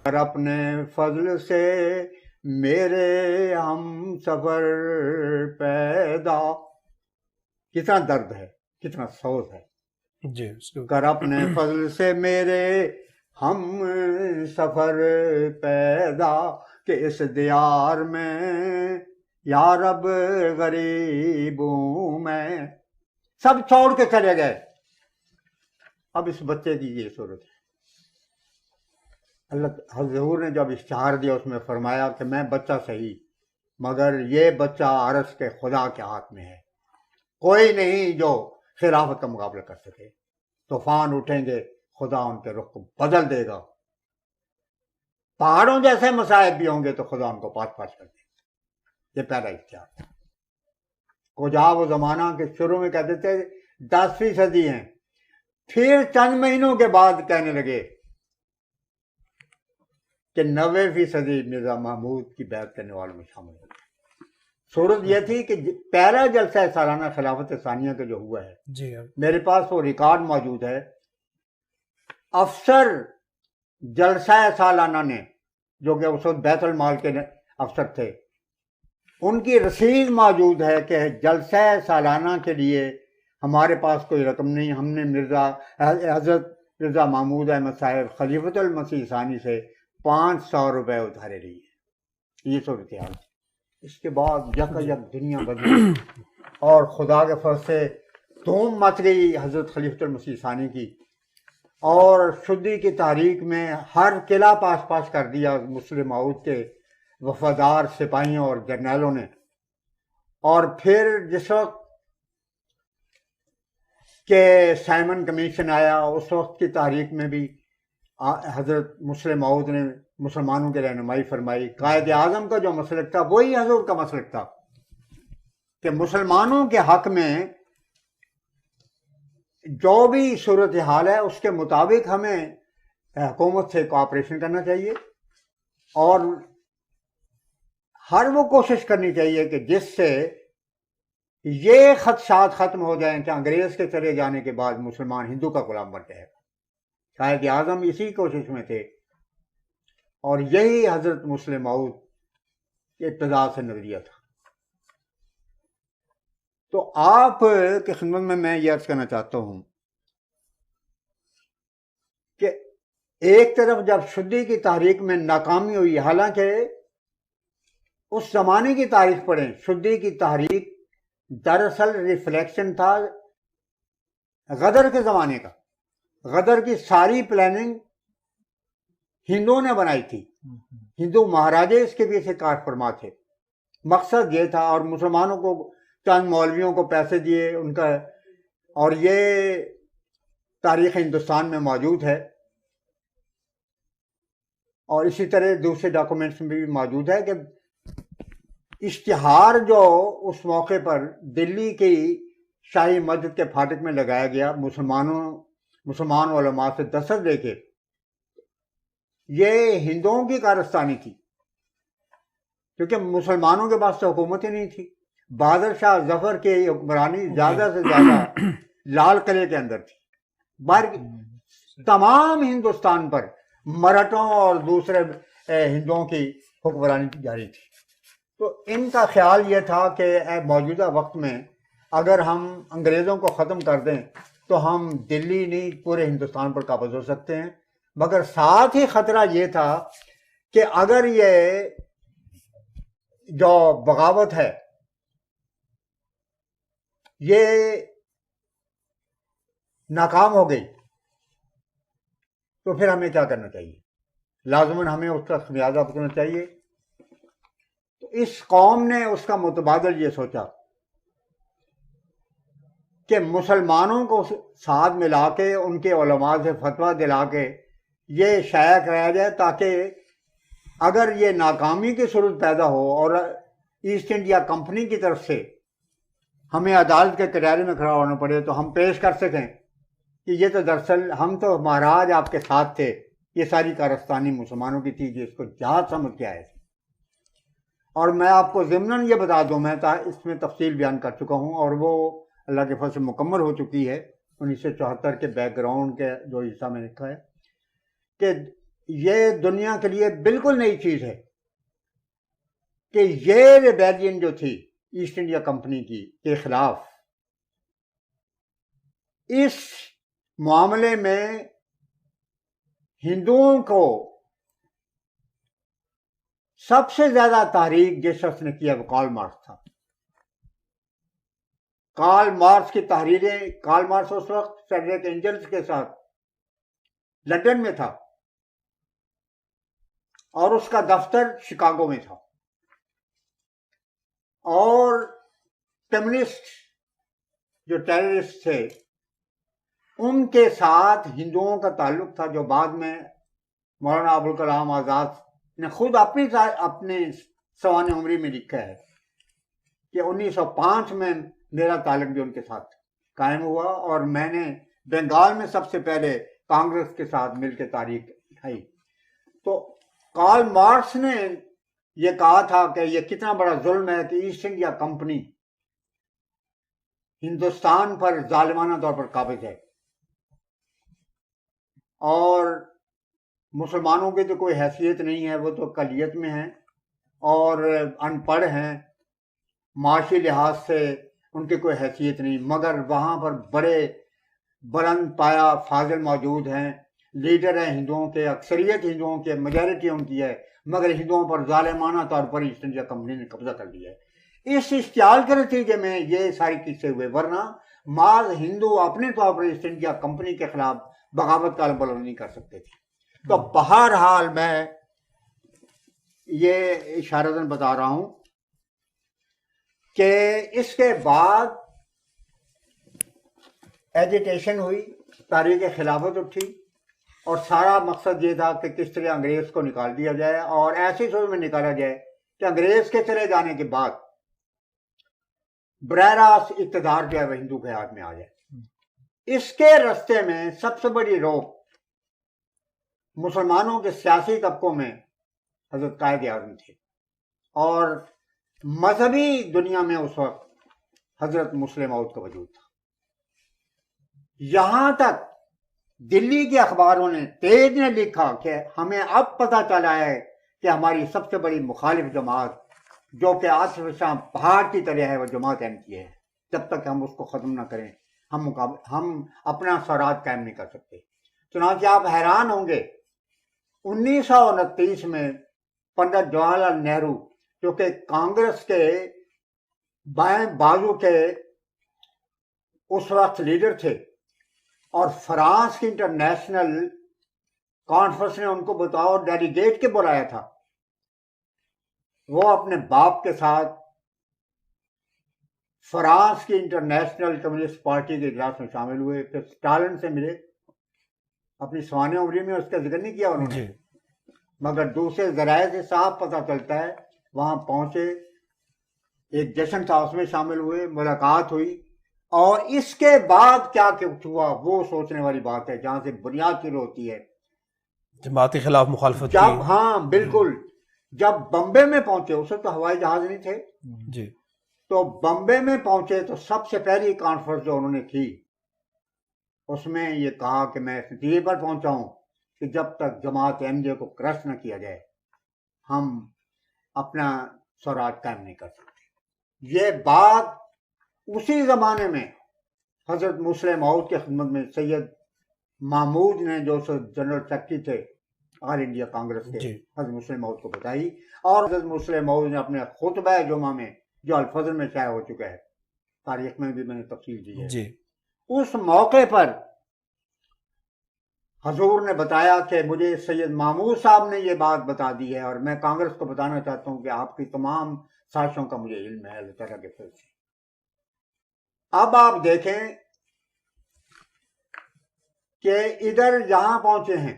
اور اپنے فضل سے میرے ہم سفر پیدا. کتنا درد ہے، کتنا سوز ہے. جی. کر اپنے فضل سے میرے ہم سفر پیدا، کہ اس دیار میں یا رب غریب ہوں میں. سب چھوڑ کے چلے گئے. اب اس بچے کی یہ صورت ہے. اللہ حضور نے جب اشتہار دیا اس میں فرمایا کہ میں بچہ صحیح، مگر یہ بچہ عرش کے خدا کے ہاتھ میں ہے. کوئی نہیں جو خلافت کا مقابلہ کر سکے. طوفان اٹھیں گے، خدا ان کے رخ کو بدل دے گا. پہاڑوں جیسے مصائب بھی ہوں گے تو خدا ان کو پاس پاس کر دے گا. یہ پہلا اختیار تھا. کجا وہ زمانہ کے شروع میں کہتے تھے 10ویں صدی ہیں، پھر چند مہینوں کے بعد کہنے لگے کہ 90ویں صدی مرزا محمود کی بیعت کرنے والوں میں شامل ہو. صورت یہ تھی کہ پہلا جلسہ سالانہ خلافت ثانیہ کا جو ہوا ہے، جی. میرے پاس وہ ریکارڈ موجود ہے. افسر جلسہ سالانہ نے، جو کہ اس وقت بیت المال کے افسر تھے، ان کی رسید موجود ہے کہ جلسہ سالانہ کے لیے ہمارے پاس کوئی رقم نہیں، ہم نے حضرت مرزا محمود احمد صاحب خلیفۃ المسیح ثانی سے 500 روپے ادھارے لیے. یہ صورتحال. اس کے بعد یک دنیا بدلی اور خدا کے فضل سے دھوم مچ گئی حضرت خلیفۃ المسیح ثانی کی، اور شدی کی تحریک میں ہر قلعہ پاس پاس کر دیا مصلح موعود کے وفادار سپاہیوں اور جرنیلوں نے. اور پھر جس وقت کہ سائمن کمیشن آیا، اس وقت کی تحریک میں بھی حضرت مصلح موعود نے مسلمانوں کی رہنمائی فرمائی. قائد اعظم کا جو مسلک تھا وہی حضور کا مسلک تھا کہ مسلمانوں کے حق میں جو بھی صورتحال ہے اس کے مطابق ہمیں حکومت سے کوآپریشن کرنا چاہیے، اور ہر وہ کوشش کرنی چاہیے کہ جس سے یہ خدشات ختم ہو جائیں کہ انگریز کے چلے جانے کے بعد مسلمان ہندو کا غلام بن جائے گا. قائد اعظم اسی کوشش میں تھے، اور یہی حضرت مصلح موعود کے ابتدا سے نظریہ تھا. تو آپ کی خدمت میں یہ عرض کرنا چاہتا ہوں کہ ایک طرف جب شدی کی تحریک میں ناکامی ہوئی، حالانکہ اس زمانے کی تاریخ پڑھیں، شدی کی تحریک دراصل ریفلیکشن تھا غدر کے زمانے کا. غدر کی ساری پلاننگ ہندوؤں نے بنائی تھی. ہندو مہاراجے اس کے پیچھے کار فرما تھے. مقصد یہ تھا، اور مسلمانوں کو چند مولویوں کو پیسے دیے ان کا، اور یہ تاریخ ہندوستان میں موجود ہے، اور اسی طرح دوسرے ڈاکومنٹس میں بھی موجود ہے کہ اشتہار جو اس موقع پر دلی کی شاہی مسجد کے پھاٹک میں لگایا گیا مسلمان علماء سے دستخط لے کے، یہ ہندوؤں کی کارستانی تھی، کیونکہ مسلمانوں کے پاس تو حکومت ہی نہیں تھی۔ بہادر شاہ ظفر کی حکمرانی زیادہ سے زیادہ لال قلعے کے اندر تھی، باہر تمام ہندوستان پر مراٹھوں اور دوسرے ہندوؤں کی حکمرانی جاری تھی۔ تو ان کا خیال یہ تھا کہ موجودہ وقت میں اگر ہم انگریزوں کو ختم کر دیں تو ہم دلی نہیں پورے ہندوستان پر قابض ہو سکتے ہیں، مگر ساتھ ہی خطرہ یہ تھا کہ اگر یہ جو بغاوت ہے یہ ناکام ہو گئی تو پھر ہمیں کیا کرنا چاہیے، لازماً ہمیں اس کا خمیازہ بھگتنا چاہیے۔ تو اس قوم نے اس کا متبادل یہ سوچا کہ مسلمانوں کو ساتھ ملا کے ان کے علماء سے فتویٰ دلا کے یہ شائع کرایا جائے تاکہ اگر یہ ناکامی کی صورت پیدا ہو اور ایسٹ انڈیا کمپنی کی طرف سے ہمیں عدالت کے کٹہرے میں کھڑا ہونا پڑے تو ہم پیش کر سکیں کہ یہ تو دراصل ہم تو مہاراج آپ کے ساتھ تھے، یہ ساری کارستانی مسلمانوں کی تھی، جس کو جہاد سمجھ کے آئے تھے۔ اور میں آپ کو ضمناً یہ بتا دوں، میں اس میں تفصیل بیان کر چکا ہوں اور وہ اللہ کے فضل سے مکمل ہو چکی ہے 1974 کے بیک گراؤنڈ کے جو حصہ میں لکھا ہے کہ یہ دنیا کے لیے بالکل نئی چیز ہے کہ یہ ریبیلین جو تھی ایسٹ انڈیا کمپنی کی کے خلاف، اس معاملے میں ہندوؤں کو سب سے زیادہ تحریک جس شخص نے کیا وہ کارل مارکس تھا۔ کارل مارکس کی تحریریں، کارل مارکس اس وقت فیڈریک اینجلز کے ساتھ لندن میں تھا اور اس کا دفتر شکاگو میں تھا، اور کمیونسٹ جو ٹیررسٹ تھے ان کے ساتھ ہندوؤں کا تعلق تھا، جو بعد میں مولانا ابوالکلام آزاد نے خود اپنے سوانح عمری میں لکھا ہے کہ 1905 میں میرا تعلق بھی ان کے ساتھ قائم ہوا اور میں نے بنگال میں سب سے پہلے کانگریس کے ساتھ مل کے تاریخ اٹھائی۔ تو کارل مارکس نے یہ کہا تھا کہ یہ کتنا بڑا ظلم ہے کہ ایسٹ انڈیا کمپنی ہندوستان پر ظالمانہ طور پر قابض ہے اور مسلمانوں کی تو کوئی حیثیت نہیں ہے، وہ تو اقلیت میں ہیں اور ان پڑھ ہیں، معاشی لحاظ سے ان کی کوئی حیثیت نہیں، مگر وہاں پر بڑے بلند پایا فاضل موجود ہیں، لیڈر ہیں ہندوؤں کے، اکثریت ہندوؤں کے، میجورٹی ان کی ہے، مگر ہندوؤں پر ظالمانہ طور پر ایسٹ انڈیا کمپنی نے قبضہ کر لیا ہے۔ اس اشتعال کے نتیجے میں یہ ساری قصے ہوئے، ورنہ بعض ہندو اپنے طور پر ایسٹ انڈیا کمپنی کے خلاف بغاوت کا بلند نہیں کر سکتے تھے۔ تو بہرحال میں یہ اشارتاً بتا رہا ہوں کہ اس کے بعد ایجیٹیشن ہوئی، تحریک خلافت اٹھی اور سارا مقصد یہ تھا کہ کس طرح انگریز کو نکال دیا جائے اور ایسی صورت میں نکالا جائے کہ انگریز کے چلے جانے کے بعد براہ راست اقتدار جو ہے وہ ہندو کے ہاتھ میں آ جائے۔ اس کے راستے میں سب سے بڑی روک مسلمانوں کے سیاسی طبقوں میں حضرت قائد اعظم تھے اور مذہبی دنیا میں اس وقت حضرت مسلم موعود کا وجود تھا۔ یہاں تک دلی کے اخباروں نے تیز نے لکھا کہ ہمیں اب پتہ چلا ہے کہ ہماری سب سے بڑی مخالف جماعت جو کہ آصف شاہ پہاڑ کی طرح ہے وہ جماعت احمدیہ ہے، جب تک ہم اس کو ختم نہ کریں ہم اپنا سوراج قائم نہیں کر سکتے۔ چنانچہ آپ حیران ہوں گے 1929 میں پنڈت جواہر لال نہرو جو کہ کانگریس کے بائیں بازو کے اس وقت لیڈر تھے اور فرانس کی انٹرنیشنل کانفرنس نے ان کو بطور ڈیلیگیٹ کے بلایا تھا، وہ اپنے باپ کے ساتھ فرانس کی انٹرنیشنل کمیونسٹ پارٹی کے اجلاس میں شامل ہوئے، پھر اسٹالن سے ملے، اپنی سوانح عمری میں اس کا ذکر نہیں کیا انہوں نے، مگر دوسرے ذرائع سے صاف پتہ چلتا ہے وہاں پہنچے ایک جشن تھا اس میں شامل ہوئے, ملاقات ہوئی, اور اس کے بعد کیا کچھ ہوا وہ سوچنے والی بات ہے, جہاں سے بنیاد شروع ہوتی ہے. جماعت کے خلاف مخالفت جب کی. ہاں بالکل, جب بمبے میں پہنچے, اس وقت تو ہوائی جہاز نہیں تھے, جی تو بمبے میں پہنچے تو سب سے پہلی کانفرنس جو انہوں نے کی اس میں یہ کہا کہ میں اس نتیجے پر پہنچا ہوں کہ جب تک جماعت احمدیہ کو کرش نہ کیا جائے ہم اپنا سوراج قائم نہیں کر سکتے. یہ بات اسی زمانے میں حضرت مسلم موعود کی خدمت میں سید محمود نے, جو جنرل سیکرٹری تھے آل انڈیا کانگریس کے, جی. حضرت مسلم موعود کو بتائی, اور حضرت مسلم موعود نے اپنے خطبہ جمعہ میں جو الفجر میں شائع ہو چکا ہے, تاریخ میں بھی میں نے تفصیل دی ہے, جی اس موقع پر حضور نے بتایا کہ مجھے سید محمود صاحب نے یہ بات بتا دی ہے, اور میں کانگریس کو بتانا چاہتا ہوں کہ آپ کی تمام سازشوں کا مجھے علم ہے اللہ تعالیٰ کے فضل سے. اب آپ دیکھیں کہ ادھر یہاں پہنچے ہیں,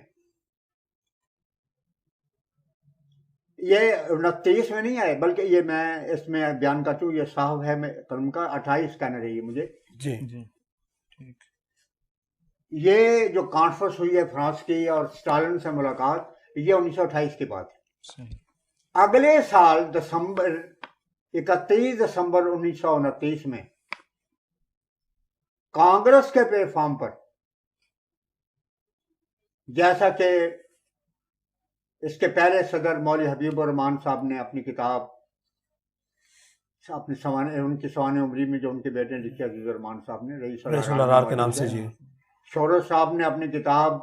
یہ 29 میں نہیں آئے, بلکہ یہ میں اس میں بیان کرتا ہوں, یہ صاحب ہے میں قلم کا 28 کہنا رہی ہے مجھے. جی جی ٹھیک. یہ جو کانفرنس ہوئی ہے فرانس کی اور اسٹالن سے ملاقات, یہ 1928 کی بات ہے. صحیح. اگلے سال 31 دسمبر 1929 میں کانگریس کے پلیٹ فارم پر, جیسا کہ اس کے پہلے صدر مولوی حبیب الرحمان صاحب نے اپنی کتاب اپنے ان کی سوانح عمری میں جو ان کے بیٹے نے لکھی, عزیز الرحمان صاحب نے, رئیس الارار کے نام سے. جی شورش صاحب نے اپنی کتاب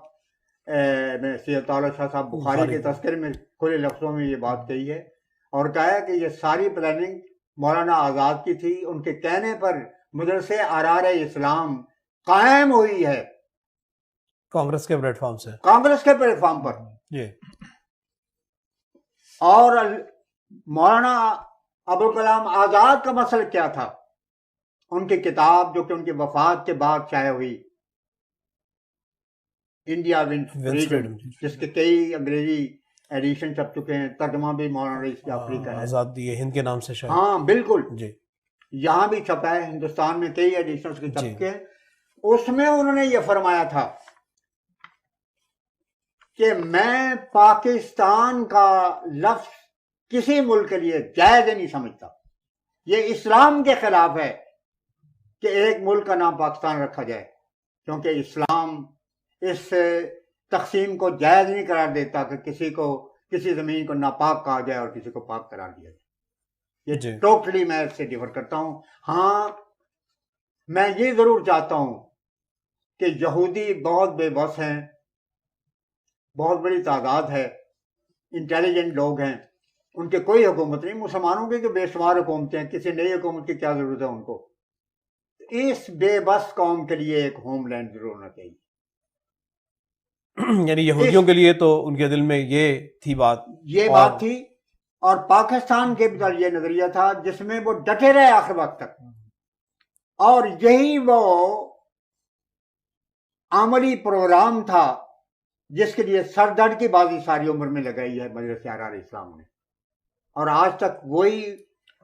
میں سید طارق شاہ صاحب بخاری کے تذکرے میں کھلے لفظوں میں یہ بات کہی ہے, اور کہا ہے کہ یہ ساری پلاننگ مولانا آزاد کی تھی. ان کے کہنے پر مدرسے آرار اسلام قائم ہوئی ہے کانگریس کے پلیٹ فارم سے, کانگریس کے پلیٹ فارم پر. جی اور مولانا ابوالکلام آزاد کا مسئلہ کیا تھا, ان کی کتاب جو کہ ان کی وفات کے بعد شائع ہوئی, انڈیا ونس فریڈم, جس کے کئی انگریزی ایڈیشن چھپ چکے ہیں, ترجمہ بھی مولانا رئیس جعفری کا ہے, آزادی ہند کے نام سے شاید. ہاں بالکل, جی یہاں بھی چھپا ہے, ہندوستان میں کئی ایڈیشن کے چھپ چکے ہیں. اس میں انہوں نے یہ فرمایا تھا کہ میں پاکستان کا لفظ کسی ملک کے لیے جائز نہیں سمجھتا. یہ اسلام کے خلاف ہے کہ ایک ملک کا نام پاکستان رکھا جائے, کیونکہ اسلام اس تقسیم کو جائز نہیں قرار دیتا کہ کسی زمین کو ناپاک کہا جائے اور کسی کو پاک قرار دیا جائے. یہ ٹوٹلی میں اس سے ڈیفر کرتا ہوں. ہاں میں یہ ضرور چاہتا ہوں کہ یہودی بہت بے بس ہیں, بہت بڑی تعداد ہے, انٹیلیجنٹ لوگ ہیں, ان کے کوئی حکومت نہیں. مسلمانوں کی جو بے شمار حکومتیں ہیں, کسی نئی حکومت کی کیا ضرورت ہے ان کو. اس بے بس قوم کے لیے ایک ہوم لینڈ ضرور ہونا چاہیے. یعنی یہودیوں کے لیے تو ان کے دل میں یہ تھی بات, یہ بات تھی, اور پاکستان کے بھی یہ نظریہ تھا جس میں وہ ڈٹے رہے آخر وقت تک, اور یہی وہ عملی پروگرام تھا جس کے لیے سر درد کی بازی ساری عمر میں لگائی ہے مجلس آرار اسلام نے, اور آج تک وہی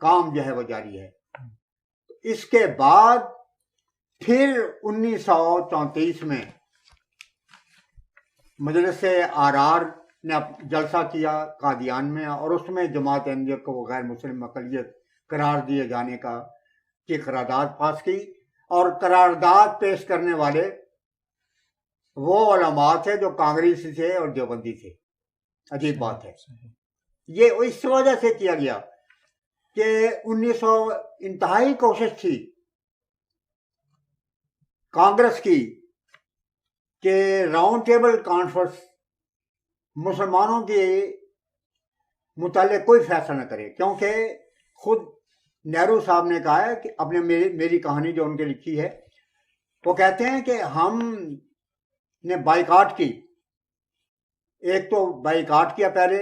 کام جو ہے وہ جاری ہے. اس کے بعد پھر 1934 میں مجلس آرار نے جلسہ کیا قادیان میں, اور اس میں جماعت احمدیہ کو غیر مسلم اقلیت قرار دیے جانے کی قرارداد پاس کی, اور قرارداد پیش کرنے والے وہ علماء تھے جو کانگریسی تھے اور دیوبندی تھے. عجیب بات ہے. یہ اس وجہ سے کیا گیا کہ 1900 انتہائی کوشش تھی کانگریس کی کہ راؤنڈ ٹیبل کانفرنس مسلمانوں کے متعلق کوئی فیصلہ نہ کرے, کیونکہ خود نہرو صاحب نے کہا ہے کہ اپنے میری کہانی جو ان کے لکھی ہے, وہ کہتے ہیں کہ ہم نے بائیکاٹ کی. ایک تو بائیکاٹ کیا پہلے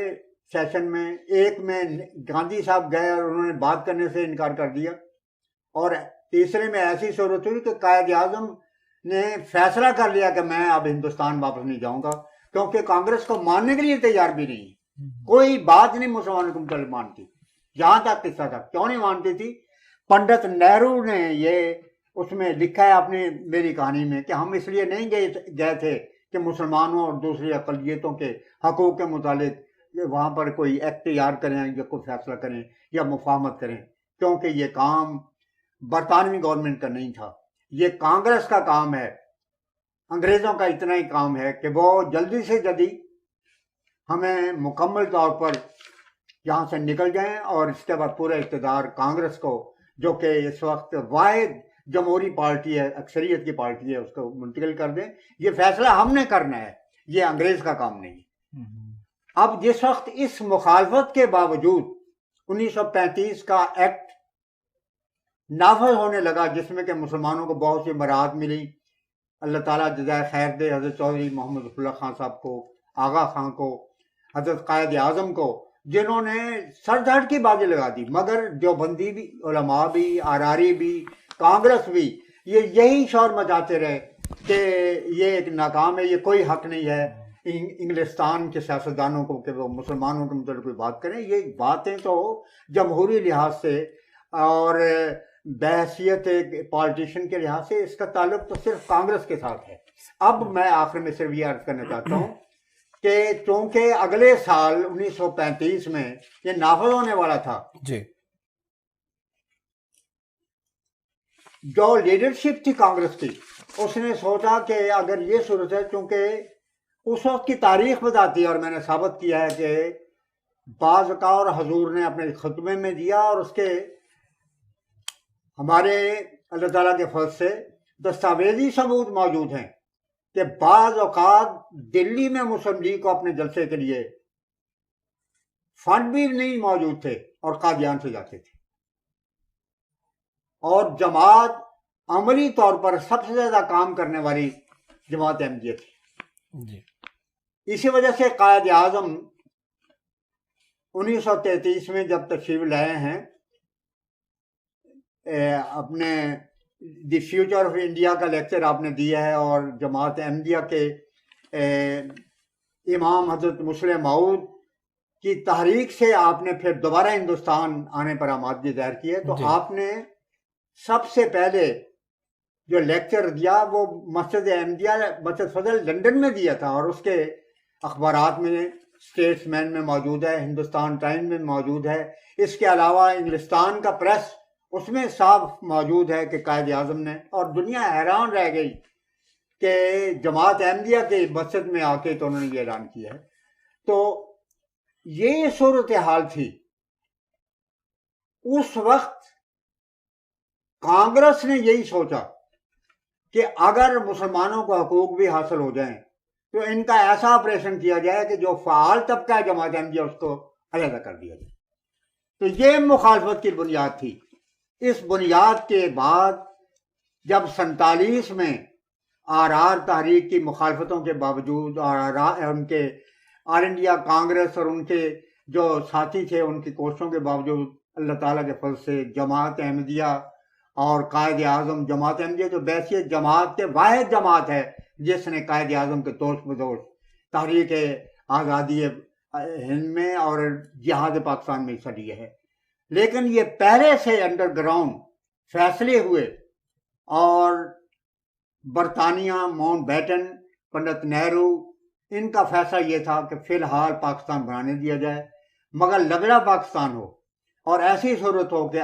سیشن میں, ایک میں گاندھی صاحب گئے اور انہوں نے بات کرنے سے انکار کر دیا, اور تیسرے میں ایسی صورت ہوئی کہ قائد اعظم نے فیصلہ کر لیا کہ میں اب ہندوستان واپس نہیں جاؤں گا, کیونکہ کانگریس کو ماننے کے لیے تیار بھی نہیں, کوئی بات نہیں مسلمانوں کو متعلق مانتی. جہاں تک قصہ تھا کیوں نہیں مانتی تھی، پنڈت نہرو نے یہ اس میں لکھا ہے اپنی میری کہانی میں کہ ہم اس لیے نہیں گئے تھے کہ مسلمانوں اور دوسری اقلیتوں کے حقوق کے متعلق وہاں پر کوئی ایکٹ تیار کریں یا کوئی فیصلہ کریں یا مفاہمت کریں، کیونکہ یہ کام برطانوی گورنمنٹ کا نہیں تھا، یہ کانگریس کا کام ہے، انگریزوں کا اتنا ہی کام ہے کہ وہ جلدی سے جلدی ہمیں مکمل طور پر یہاں سے نکل جائیں اور اس کے بعد پورا اقتدار کانگریس کو، جو کہ اس وقت واحد جمہوری پارٹی ہے، اکثریت کی پارٹی ہے، اس کو منتقل کر دیں۔ یہ فیصلہ ہم نے کرنا ہے، یہ انگریز کا کام نہیں ہے۔ اب جس وقت اس مخالفت کے باوجود 1935 کا ایکٹ نافذ ہونے لگا، جس میں کہ مسلمانوں کو بہت سی مراحت ملی، اللہ تعالیٰ جزائے خیر دے حضرت چودھری محمد ظفر اللہ خان صاحب کو، آغا خان کو، حضرت قائد اعظم کو، جنہوں نے سر دھڑ کی بازی لگا دی، مگر دیوبندی بھی، علماء بھی، آراری بھی، کانگریس بھی، یہ یہی شور مچاتے رہے کہ یہ ایک ناکام ہے، یہ کوئی حق نہیں ہے انگلستان کے سیاستدانوں کو کہ وہ مسلمانوں کے متعلق کوئی بات کریں۔ یہ باتیں تو جمہوری لحاظ سے اور بحیثیت پالیٹیشین کے لحاظ سے اس کا تعلق تو صرف کانگریس کے ساتھ ہے۔ اب میں آخر میں صرف یہ عرض کرنا چاہتا ہوں کہ چونکہ اگلے سال 1935 میں یہ نافذ ہونے والا تھا، جی، جو لیڈرشپ تھی کانگریس کی، اس نے سوچا کہ اگر یہ صورت ہے، چونکہ اس وقت کی تاریخ بتاتی ہے اور میں نے ثابت کیا ہے کہ بعض اوقات حضور نے اپنے خطبے میں دیا اور اس کے ہمارے اللہ تعالیٰ کے فضل سے دستاویزی ثبوت موجود ہیں کہ بعض اوقات دلی میں مسلم لیگ کو اپنے جلسے کے لیے فنڈ بھی نہیں موجود تھے اور قادیان سے جاتے تھے، اور جماعت عملی طور پر سب سے زیادہ کام کرنے والی جماعت احمدیہ تھی۔ جی، اسی وجہ سے قائد اعظم 1933 میں جب تشریف لائے ہیں، اپنے دی فیوچر آف انڈیا کا لیکچر آپ نے دیا ہے، اور جماعت احمدیہ کے امام حضرت مسلم موعود کی تحریک سے آپ نے پھر دوبارہ ہندوستان آنے پر آمادگی ظاہر کی ہے، تو جی، آپ نے سب سے پہلے جو لیکچر دیا وہ مسجد احمدیہ، مسجد فضل لندن میں دیا تھا، اور اس کے اخبارات میں، اسٹیٹس مین میں موجود ہے، ہندوستان ٹائم میں موجود ہے، اس کے علاوہ انگلستان کا پریس اس میں صاف موجود ہے کہ قائد اعظم نے، اور دنیا حیران رہ گئی کہ جماعت احمدیہ کے مسجد میں آ کے تو انہوں نے یہ اعلان کیا ہے۔ تو یہ صورتحال تھی۔ اس وقت کانگریس نے یہی سوچا کہ اگر مسلمانوں کو حقوق بھی حاصل ہو جائیں تو ان کا ایسا آپریشن کیا جائے کہ جو فعال طبقہ ہے جماعت احمدیہ اس کو علیحدہ کر دیا جائے۔ تو یہ مخالفت کی بنیاد تھی۔ اس بنیاد کے بعد جب 47 میں آر تحریک کی مخالفتوں کے باوجود اور ان کے آل انڈیا کانگریس اور ان کے جو ساتھی تھے ان کی کوششوں کے باوجود اللہ تعالیٰ کے فضل سے جماعت احمدیہ اور قائد اعظم، جماعت احمدیہ جو بیسیت جماعت کے واحد جماعت ہے جس نے قائد اعظم کے دوش بدوش تحریک آزادی ہند میں اور جہاد پاکستان میں حصہ لیا ہے، لیکن یہ پہلے سے انڈر گراؤنڈ فیصلے ہوئے، اور برطانیہ، ماؤنٹ بیٹن، پنڈت نہرو، ان کا فیصلہ یہ تھا کہ فی الحال پاکستان بنانے دیا جائے مگر لگڑا پاکستان ہو، اور ایسی صورت ہو کہ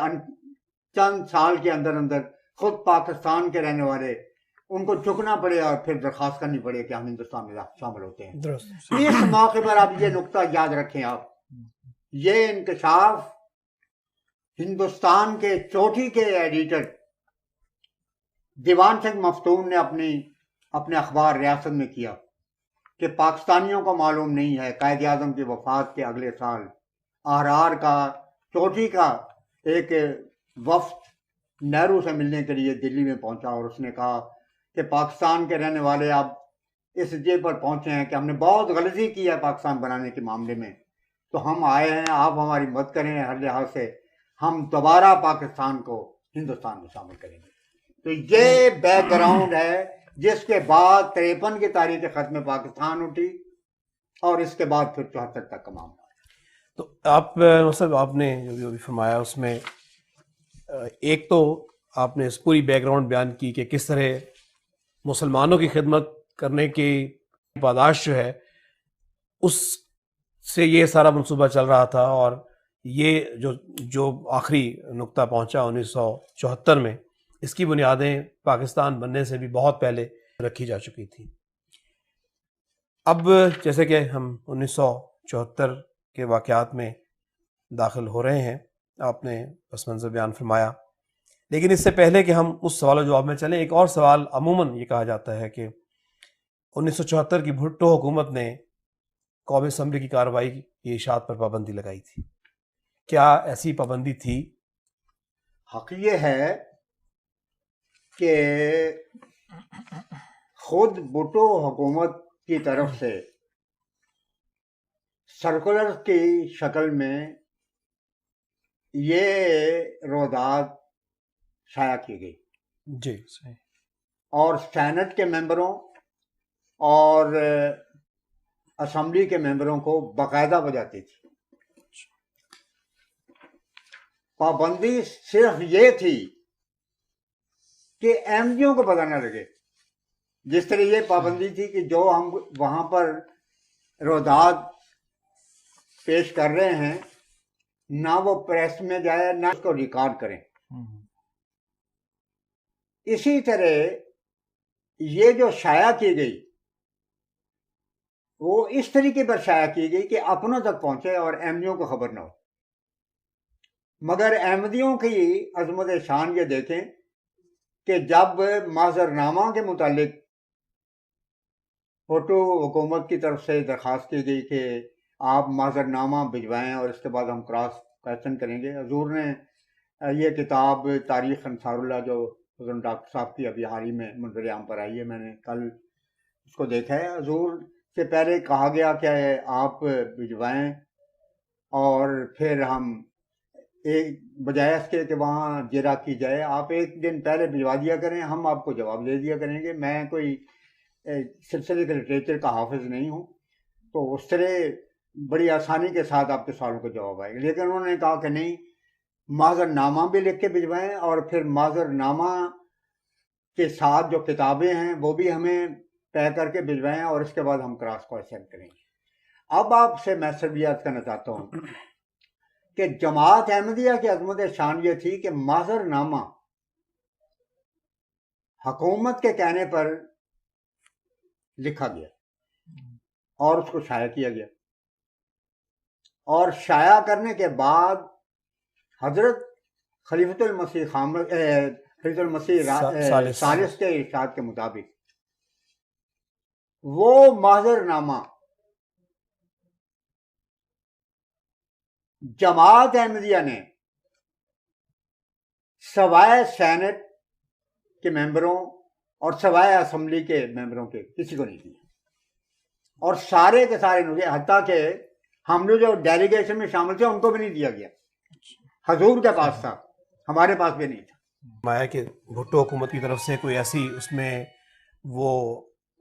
چند سال کے اندر اندر خود پاکستان کے رہنے والے ان کو جھکنا پڑے اور پھر درخواست کرنی پڑے کہ ہم ہندوستان میں شامل ہوتے ہیں۔ درست، اس موقع پر آپ یہ نقطہ یاد رکھیں، آپ یہ انکشاف ہندوستان کے چوٹی کے ایڈیٹر دیوان سنگھ مفتون نے اپنے اخبار ریاست میں کیا کہ پاکستانیوں کو معلوم نہیں ہے۔ قائد اعظم کی وفات کے اگلے سال آر کا چوٹی کا ایک وفد نہرو سے ملنے کے لیے دلی میں پہنچا، اور اس نے کہا کہ پاکستان کے رہنے والے اب اس جے پر پہنچے ہیں کہ ہم نے بہت غلطی کی ہے پاکستان بنانے کے معاملے میں، تو ہم آئے ہیں، آپ ہماری مدد کریں، ہر لحاظ سے ہم دوبارہ پاکستان کو ہندوستان میں شامل کریں گے۔ تو یہ بیک گراؤنڈ ہے جس کے بعد 53 کی تاریخ ختم پاکستان اٹھی، اور اس کے بعد پھر 74 تک کا معاملہ۔ تو آپ صاحب آپ نے جو بھی فرمایا اس میں ایک تو آپ نے اس پوری بیک گراؤنڈ بیان کی کہ کس طرح مسلمانوں کی خدمت کرنے کی پاداش جو ہے اس سے یہ سارا منصوبہ چل رہا تھا، اور یہ جو آخری نقطہ پہنچا 1974 میں، اس کی بنیادیں پاکستان بننے سے بھی بہت پہلے رکھی جا چکی تھی۔ اب جیسے کہ ہم 1974 کے واقعات میں داخل ہو رہے ہیں، آپ نے پس منظر بیان فرمایا، لیکن اس سے پہلے کہ ہم اس سوال و جواب میں چلیں، ایک اور سوال عموماً یہ کہا جاتا ہے کہ 1974 کی بھٹو حکومت نے قومی اسمبلی کی کارروائی کی اشاعت پر پابندی لگائی تھی، کیا ایسی پابندی تھی؟ حق یہ ہے کہ خود بھٹو حکومت کی طرف سے سرکولر کی شکل میں یہ رویداد شائع کی گئی، جی صحیح. اور سینٹ کے ممبروں اور اسمبلی کے ممبروں کو باقاعدہ بجاتی تھی۔ پابندی صرف یہ تھی کہ احمدیوں کو پتہ نہ لگے، جس طرح یہ پابندی تھی کہ جو ہم وہاں پر رویداد پیش کر رہے ہیں نہ وہ پریس میں جائے نہ اس کو ریکارڈ کریں۔ اسی طرح یہ جو شائع کی گئی وہ اس طریقے پر شائع کی گئی کہ اپنوں تک پہنچے اور احمدیوں کو خبر نہ ہو۔ مگر احمدیوں کی عظمت شان یہ دیکھیں کہ جب معذرنامہ کے متعلق بھٹو حکومت کی طرف سے درخواست کی گئی کہ آپ معذرنامہ بھجوائیں اور اس کے بعد ہم کراس کویسچن کریں گے، حضور نے یہ کتاب تاریخ انصار اللہ جو حضرت ڈاکٹر صاحب کی ابھی حال ہی میں منظر عام پر آئی ہے، میں نے کل اس کو دیکھا ہے، حضور سے پہلے کہا گیا کہ آپ بھجوائیں اور پھر ہم ایک بجائے اس کے کہ وہاں جرا کی جائے آپ ایک دن پہلے بھجوا دیا کریں، ہم آپ کو جواب دے دیا کریں گے۔ میں کوئی سلسلے کے لٹریچر کا حافظ نہیں ہوں، تو اس طرح بڑی آسانی کے ساتھ آپ کے سوالوں کا جواب آئے گا، لیکن انہوں نے کہا کہ نہیں، معذر نامہ بھی لکھ کے بھجوائیں اور پھر معذر نامہ کے ساتھ جو کتابیں ہیں وہ بھی ہمیں طے کر کے بھجوائیں اور اس کے بعد ہم کراس کویسچن کریں گے۔ اب آپ سے میں صرف یاد کرنا چاہتا ہوں کہ جماعت احمدیہ کی عظمت شان یہ تھی کہ معذر نامہ حکومت کے کہنے پر لکھا گیا اور اس کو شائع کیا گیا، اور شائع کرنے کے بعد حضرت خلیفۃ المسیح ثالث کے ارشاد کے مطابق وہ معذر نامہ جماعت احمدیہ نے سوائے سینٹ کے ممبروں اور سوائے اسمبلی کے ممبروں کے کسی کو نہیں دیا، اور سارے کے سارے حتیٰ کہ ہم لوگ جو ڈیلیگیشن میں شامل تھے ان کو بھی نہیں دیا گیا۔ حضور کے پاس تھا، ہمارے پاس بھی نہیں تھا۔ مایا کہ بھٹو حکومت کی طرف سے کوئی ایسی اس میں وہ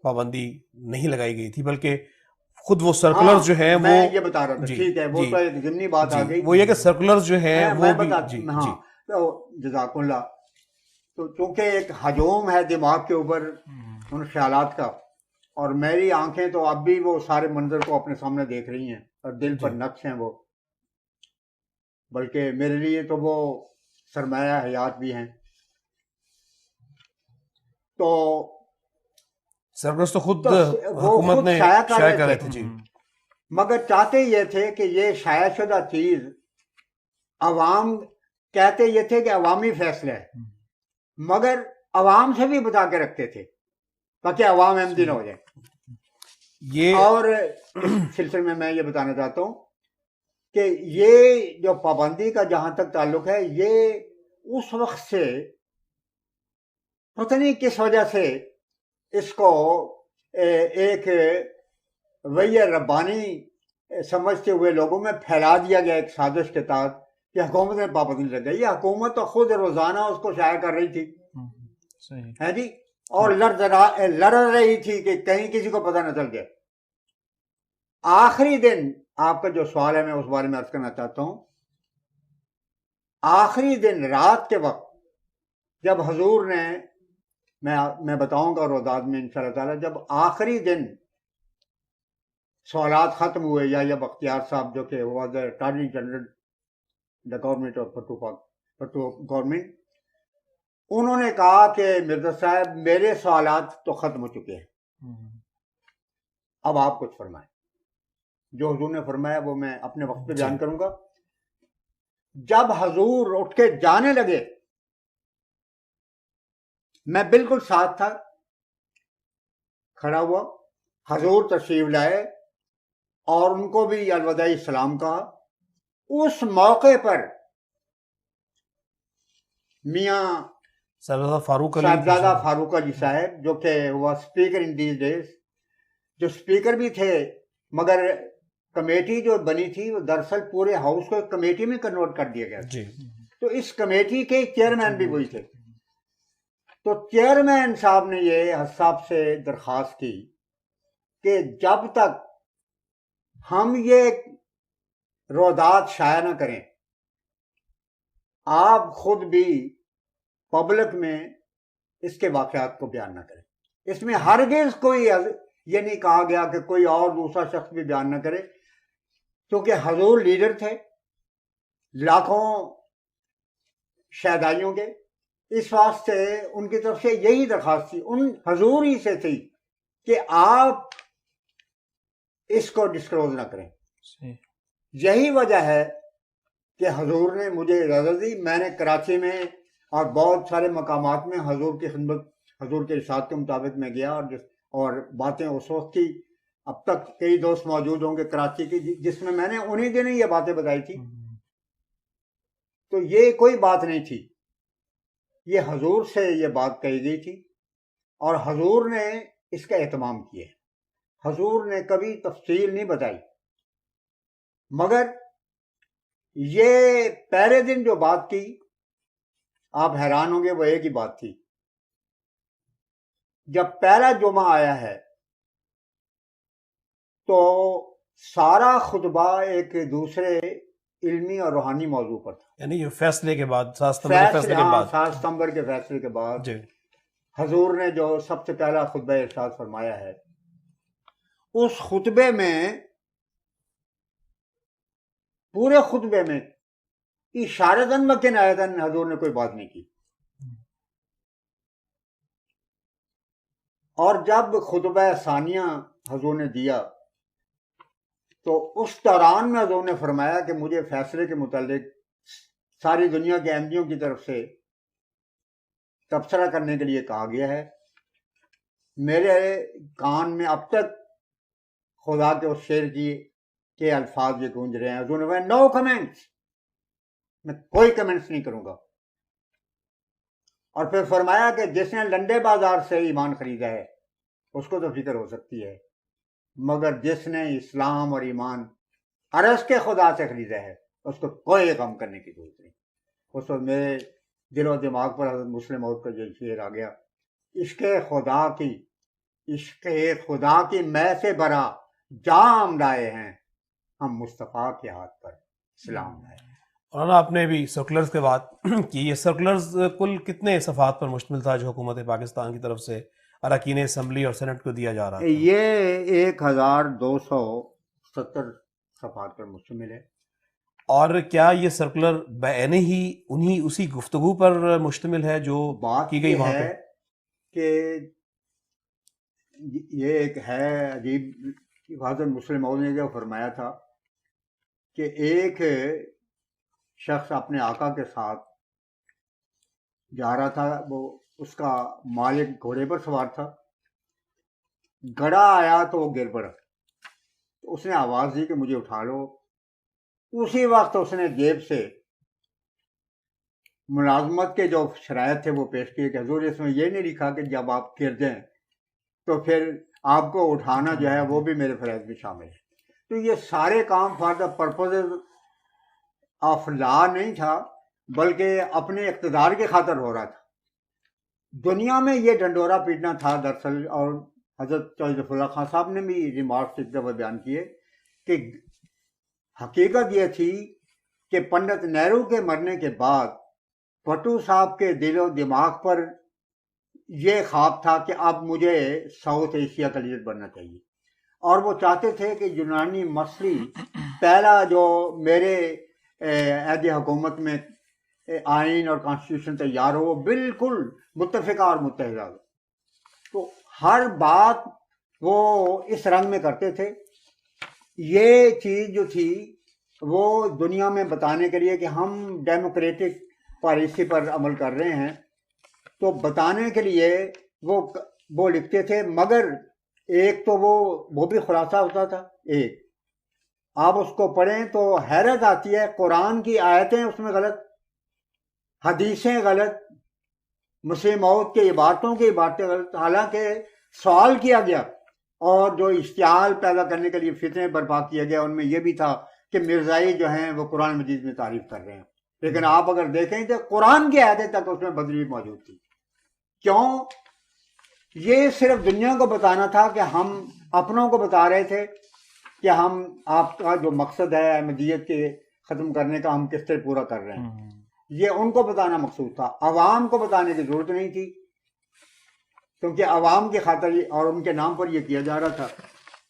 پابندی نہیں لگائی گئی تھی، بلکہ خود وہ سرکولر جو ہیں میں یہ بتا رہا تھا، ٹھیک ہے، وہ تو ایک ضمنی بات آ گئی، وہ یہ کہ سرکولر جو ہیں وہ بھی ہاں، جزاک اللہ۔ تو چونکہ ایک ہجوم ہے دماغ کے اوپر ان خیالات کا، اور میری آنکھیں تو اب بھی وہ سارے منظر کو اپنے سامنے دیکھ رہی ہیں اور دل پر نقش ہیں وہ، بلکہ میرے لیے تو وہ سرمایہ حیات بھی ہیں۔ تو سرپرست تو خود حکومت نے شائع کر رہے تھے، جی، مگر چاہتے یہ تھے کہ یہ شائع شدہ چیز عوام، کہتے یہ تھے کہ عوامی فیصلہ ہے، مگر عوام سے بھی بتا کے رکھتے تھے تاکہ عوام احمدی نہ ہو جائے یہ۔ اور اس سلسلے میں میں یہ بتانا چاہتا ہوں کہ یہ جو پابندی کا جہاں تک تعلق ہے، یہ اس وقت سے پتہ نہیں کس وجہ سے اس کو ایک وحی ربانی سمجھتے ہوئے لوگوں میں پھیلا دیا گیا ایک سازش کے تحت کہ حکومت نے پابندی لگ گئی۔ یہ حکومت تو خود روزانہ اس کو شائع کر رہی تھی، ہے جی، اور لڑ رہی تھی کہ کہیں کسی کو پتہ نہ چل جائے۔ آخری دن آپ کا جو سوال ہے میں اس بارے میں عرض کرنا چاہتا ہوں. آخری دن رات کے وقت جب حضور نے میں بتاؤں گا روزاد میں انشاءاللہ تعالی، جب آخری دن سوالات ختم ہوئے یا بختیار صاحب جو کہ was the attorney general the government of پٹو گورنمنٹ، انہوں نے کہا کہ مرزا صاحب میرے سوالات تو ختم ہو چکے ہیں، اب آپ کچھ فرمائیں. جو حضور نے فرمایا وہ میں اپنے وقت پہ بیان کروں گا. جب حضور اٹھ کے جانے لگے میں بالکل ساتھ تھا، کھڑا ہوا، حضور تشریف لائے اور ان کو بھی الوداعی سلام کہا. اس موقع پر میاں صاحبزادہ فاروق علی صاحب جو کہ ہوا اسپیکر ان دیز ڈیز، جو اسپیکر بھی تھے مگر کمیٹی جو بنی تھی وہ دراصل پورے ہاؤس کو ایک کمیٹی میں کنورٹ کر دیا گیا تھا. تو اس کمیٹی کے چیئرمین بھی وہی تھے. تو چیئرمین صاحب نے یہ حساب سے درخواست کی کہ جب تک ہم یہ روزات شائع نہ کریں، آپ خود بھی پبلک میں اس کے واقعات کو بیان نہ کریں. اس میں ہرگز کوئی یہ نہیں کہا گیا کہ کوئی اور دوسرا شخص بھی بیان نہ کرے، کیونکہ حضور لیڈر تھے لاکھوں شہدائیوں کے. اس واسطے ان کی طرف سے یہی درخواست تھی، ان حضور ہی سے تھی کہ آپ اس کو ڈسکلوز نہ کریں. یہی وجہ ہے کہ حضور نے مجھے اجازت دی. میں نے کراچی میں اور بہت سارے مقامات میں حضور کی خدمت، حضور کے ارشاد کے مطابق میں گیا اور باتیں اس وقت کی، اب تک کئی دوست موجود ہوں گے کراچی کی جس میں نے انہی دنوں یہ باتیں بتائی تھی. تو یہ کوئی بات نہیں تھی، یہ حضور سے یہ بات کہی گئی تھی اور حضور نے اس کا اہتمام کیا. حضور نے کبھی تفصیل نہیں بتائی، مگر یہ پہلے دن جو بات کی آپ حیران ہوں گے، وہ ایک ہی بات تھی. جب پہلا جمعہ آیا ہے تو سارا خطبہ ایک دوسرے علمی اور روحانی موضوع پر تھا. یعنی یہ فیصلے کے بعد 7 ستمبر کے فیصلے کے بعد 7 ستمبر کے فیصلے کے بعد جی حضور نے جو سب سے پہلا خطبہ ارشاد فرمایا ہے، اس خطبے میں پورے خطبے میں اشارتاً و کنایتاً حضور نے کوئی بات نہیں کی. اور جب خطبہ ثانیہ حضور نے دیا تو اس دوران میں حضور نے فرمایا کہ مجھے فیصلے کے متعلق ساری دنیا کے احمدیوں کی طرف سے تبصرہ کرنے کے لیے کہا گیا ہے. میرے کان میں اب تک خدا کے اس شعر کے الفاظ یہ گونج رہے ہیں. حضور نے کہا نو کمنٹس، میں کوئی کمنٹس نہیں کروں گا. اور پھر فرمایا کہ جس نے لنڈے بازار سے ایمان خریدا ہے اس کو تو فکر ہو سکتی ہے، مگر جس نے اسلام اور ایمان عرض کے خدا سے خریدا ہے اس کو کوئی غم کرنے کی ضرورت نہیں. اس وقت میرے دل و دماغ پر حضرت مسلم موعود کا یہ شعر آ گیا، عشق خدا کی میں سے برا جام لائے ہیں ہم مصطفیٰ کے ہاتھ پر سلام لائے. اور آپ نے بھی سرکولرز کے بات کی، یہ سرکولرز کل کتنے صفحات پر مشتمل تھا جو حکومت پاکستان کی طرف سے اراکین اسمبلی اور سینٹ کو دیا جا رہا تھا؟ یہ 1270 صفحات پر مشتمل ہے. اور کیا یہ سرکولر بعین ہی اسی گفتگو پر مشتمل ہے جو بات کی گئی وہاں ہے پہ؟ کہ یہ ایک ہے عجیب، حضرت مسلم موعود نے جو فرمایا تھا کہ ایک شخص اپنے آقا کے ساتھ جا رہا تھا، وہ اس کا مالک گھوڑے پر سوار تھا، گڑھا آیا تو وہ گر پڑا. اس نے آواز دی کہ مجھے اٹھا لو. اسی وقت اس نے جیب سے ملازمت کے جو شرائط تھے وہ پیش کیے کہ حضور اس میں یہ نہیں لکھا کہ جب آپ گر جائیں تو پھر آپ کو اٹھانا جو ہے وہ بھی میرے فرائض میں شامل ہے. تو یہ سارے کام for the purpose of law نہیں تھا، بلکہ اپنے اقتدار کی خاطر ہو رہا تھا. دنیا میں یہ ڈنڈورا پیٹنا تھا دراصل. اور حضرت ظفر اللہ خان صاحب نے بھی ریمارکس ایک دفعہ بیان کیے کہ حقیقت یہ تھی کہ پنڈت نہرو کے مرنے کے بعد بھٹو صاحب کے دل و دماغ پر یہ خواب تھا کہ اب مجھے ساؤتھ ایشیا کا لیڈر بننا چاہیے، اور وہ چاہتے تھے کہ یونانی مصری پہلا جو میرے عہد حکومت میں آئین اور کانسٹیٹیوشن تیار ہو وہ بالکل متفقہ اور متحدہ ہو۔ تو ہر بات وہ اس رنگ میں کرتے تھے۔ یہ چیز جو تھی وہ دنیا میں بتانے کے لیے کہ ہم ڈیموکریٹک پالیسی پر عمل کر رہے ہیں، تو بتانے کے لیے وہ لکھتے تھے، مگر ایک تو وہ بھی خلاصہ ہوتا تھا۔ ایک آپ اس کو پڑھیں تو حیرت آتی ہے، قرآن کی آیتیں اس میں غلط، حدیثیں غلط، مسیح موعود کے عبارتوں کی عبارتیں غلط، حالانکہ سوال کیا گیا اور جو اشتعال پیدا کرنے کے لیے فتنے برپا کیا گیا ان میں یہ بھی تھا کہ مرزائی جو ہیں وہ قرآن مجید میں تعریف کر رہے ہیں، لیکن آپ اگر دیکھیں تو قرآن کی آیتیں تک اس میں بدلی موجود تھی۔ کیوں؟ یہ صرف دنیا کو بتانا تھا کہ ہم اپنوں کو بتا رہے تھے کہ ہم آپ کا جو مقصد ہے احمدیت کے ختم کرنے کا ہم کس طرح پورا کر رہے ہیں، یہ ان کو بتانا مقصود تھا، عوام کو بتانے کی ضرورت نہیں تھی، کیونکہ عوام کی خاطر اور ان کے نام پر یہ کیا جا رہا تھا۔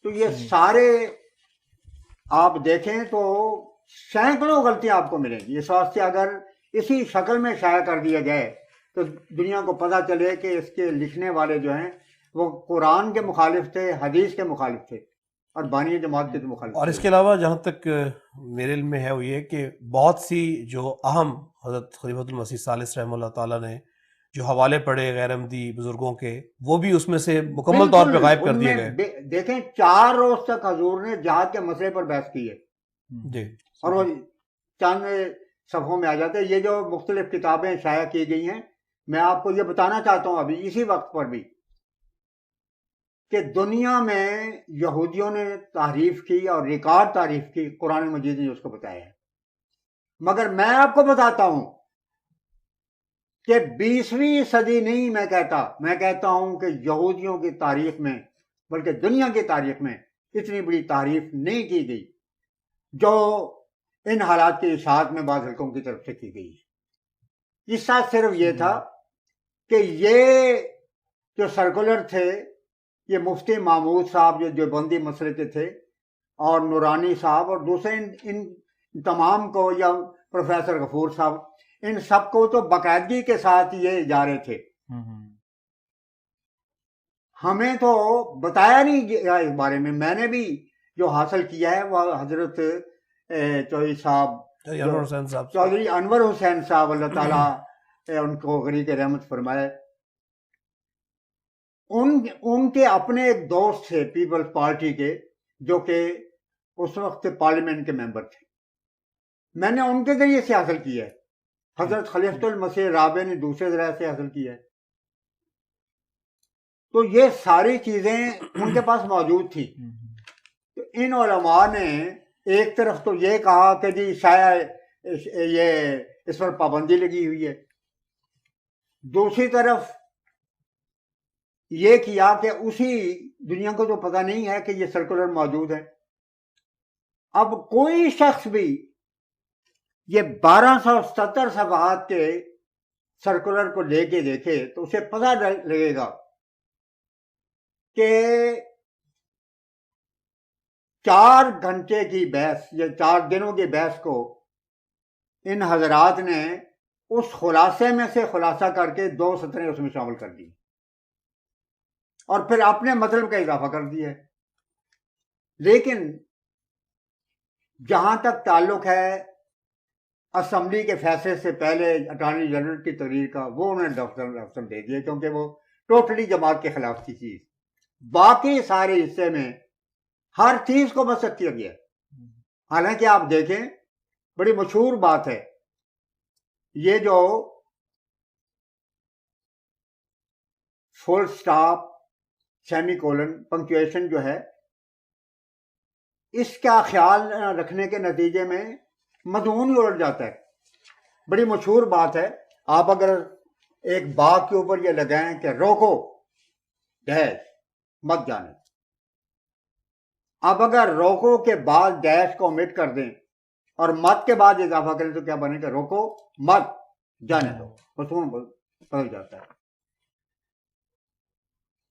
تو یہ سارے آپ دیکھیں تو سینکڑوں غلطیاں آپ کو ملیں گی، اس واسطے اگر اسی شکل میں شائع کر دیا جائے تو دنیا کو پتہ چلے کہ اس کے لکھنے والے جو ہیں وہ قرآن کے مخالف تھے، حدیث کے مخالف تھے، اور بانی جماعت کے مخالف تھے۔ اور اس کے علاوہ جہاں تک میرے علم میں ہے وہ یہ کہ بہت سی جو اہم حضرت خلیفۃ المسیح ثالث رحمہ اللہ تعالیٰ نے جو حوالے پڑھے غیر احمدی بزرگوں کے، وہ بھی اس میں سے مکمل طور پہ غائب کر دیے گئے۔ دیکھیں 4 روز تک حضور نے جہاد کے مسئلے پر بحث کی ہے، جی، اور وہ چند صفحوں میں آ جاتے ہیں۔ یہ جو مختلف کتابیں شائع کی گئی ہیں، میں آپ کو یہ بتانا چاہتا ہوں ابھی اسی وقت پر بھی کہ دنیا میں یہودیوں نے تعریف کی اور ریکارڈ تعریف کی، قرآن مجید نے اس کو بتایا ہے، مگر میں آپ کو بتاتا ہوں کہ 20ویں صدی نہیں، میں کہتا ہوں کہ یہودیوں کی تاریخ میں بلکہ دنیا کی تاریخ میں اتنی بڑی تعریف نہیں کی گئی جو ان حالات کی اشاعت میں بعض حلقوں کی طرف سے کی گئی ہے۔ اس ساتھ صرف یہ تھا کہ یہ جو سرکولر تھے، یہ مفتی محمود صاحب جو دیوبندی مسئلے کے تھے، اور نورانی صاحب اور دوسرے ان تمام کو، یا پروفیسر غفور صاحب، ان سب کو تو باقاعدگی کے ساتھ یہ جارے تھے۔ ہمیں تو بتایا نہیں گیا اس بارے میں۔ میں نے بھی جو حاصل کیا ہے وہ حضرت چودھری انور حسین صاحب، اللہ تعالیٰ ان کو غریق رحمت فرمائے، ان کے اپنے ایک دوست تھے پیپلز پارٹی کے، جو کہ اس وقت پارلیمنٹ کے ممبر تھے، میں نے ان کے ذریعے سے حاصل کیا ہے۔ حضرت خلیفۃ المسیح رابع نے دوسرے ذرائع سے حاصل کیا ہے۔ تو یہ ساری چیزیں ان کے پاس موجود تھی۔ تو ان علماء نے ایک طرف تو یہ کہا کہ جی شاید یہ اس پر پابندی لگی ہوئی ہے، دوسری طرف یہ کیا کہ اسی دنیا کو تو پتہ نہیں ہے کہ یہ سرکولر موجود ہے۔ اب کوئی شخص بھی یہ 1270 صفحات کے سرکولر کو لے کے دیکھے تو اسے پتہ لگے گا کہ 4 گھنٹے کی بحث یا 4 دنوں کی بحث کو ان حضرات نے اس خلاصے میں سے خلاصہ کر کے 2 سطریں اس میں شامل کر دی، اور پھر اپنے مطلب کا اضافہ کر دیا ہے۔ لیکن جہاں تک تعلق ہے اسمبلی کے فیصلے سے پہلے اٹارنی جنرل کی تقریر کا، وہ انہوں نے ڈاکٹر دے دیا، کیونکہ وہ ٹوٹلی جماعت کے خلاف تھی چیز۔ باقی سارے حصے میں ہر چیز کو مسخ کیا گیا۔ حالانکہ آپ دیکھیں بڑی مشہور بات ہے، یہ جو فل سٹاپ، سیمی کولن، پنکچویشن جو ہے، اس کا خیال رکھنے کے نتیجے میں مضمون ہی الٹ جاتا ہے۔ بڑی مشہور بات ہے، آپ اگر ایک باغ کے اوپر یہ لگائیں کہ روکو ڈیش مت جانے، اب اگر روکو کے بعد ڈیش کو omit کر دیں اور مت کے بعد اضافہ کریں تو کیا بنے گا؟ روکو مت جانے دو، مضمون بدل جاتا ہے.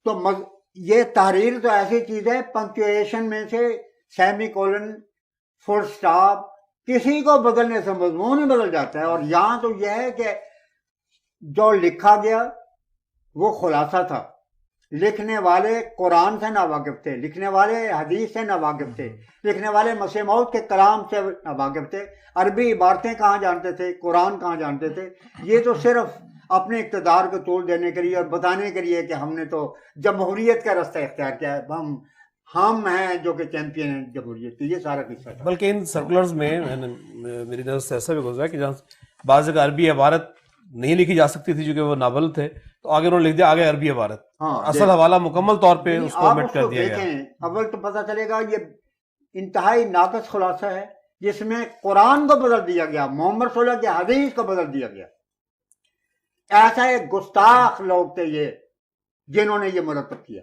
تو یہ تحریر تو ایسی چیز ہے، پنکچویشن میں سے سیمی کولن، فل سٹاپ، کسی کو بدلنے سے مضمون ہی بدل جاتا ہے. اور یہاں تو یہ ہے کہ جو لکھا گیا وہ خلاصہ تھا، لکھنے والے قرآن سے ناواقف تھے، لکھنے والے حدیث سے ناواقف تھے، لکھنے والے مسیح موعود کے کلام سے ناواقف تھے، عربی عبارتیں کہاں جانتے تھے، قرآن کہاں جانتے تھے. یہ تو صرف اپنے اقتدار کو طول دینے کے لیے اور بتانے کے لیے کہ ہم نے تو جمہوریت کا رستہ اختیار کیا ہے، ہم ہیں جو کہ چیمپئن ہیں جمہوریت کی. یہ سارا قصہ تھا. بلکہ ان سرکولرز میں میری نظر سے ایسا بھی گزرا کہ جہاں بعض جگہ عربی عبارت نہیں لکھی جا سکتی تھی چونکہ وہ ناول تھے، تو آگے انہوں نے لکھ دیا آگے عربی عبارت، اصل حوالہ مکمل طور پہ اس کو omit کر دیا گیا. اول تو پتہ چلے گا یہ انتہائی ناقص خلاصہ ہے جس میں قرآن کو بدل دیا گیا، محمد صلی اللہ علیہ وسلم کی حدیث کو بدل دیا گیا. ایسا ایک گستاخ لوگ تھے یہ جنہوں نے یہ مرتب کیا.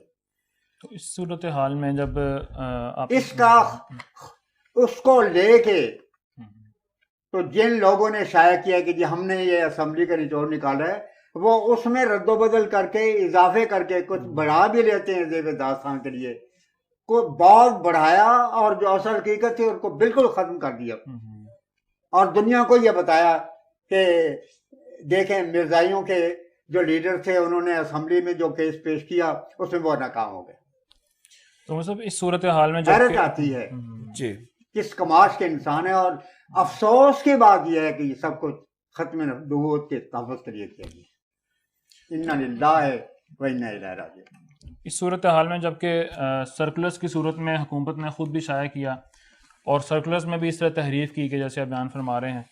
تو اس صورتحال میں جب آپ اس کو لے کے تو جن لوگوں نے شائع کیا کہ جی ہم نے یہ اسمبلی کا نچوڑ نکالا ہے، وہ اس میں رد و بدل کر کے اضافے کر کے کچھ بڑھا بھی لیتے ہیں زیب داستان کے لیے، کو بہت بڑھایا اور جو اصل حقیقت تھی ان کو بالکل ختم کر دیا اور دنیا کو یہ بتایا کہ دیکھیں مرزائیوں کے جو لیڈر تھے انہوں نے اسمبلی میں جو کیس پیش کیا اس میں وہ ناکام ہو گئے. تو مطلب اس صورتحال میں حیرت آتی ہے جی کس کماش کے انسان ہے. اور افسوس کی بات یہ ہے کہ یہ سب کچھ ختم نبوت کے تحفظ کے لیے کیا گیا. انا للہ و انا الیہ راجعون. اس صورتحال میں جبکہ سرکلرز کی صورت میں حکومت نے خود بھی شائع کیا اور سرکلرز میں بھی اس طرح تحریف کی کہ جیسے آپ بیان فرما رہے ہیں،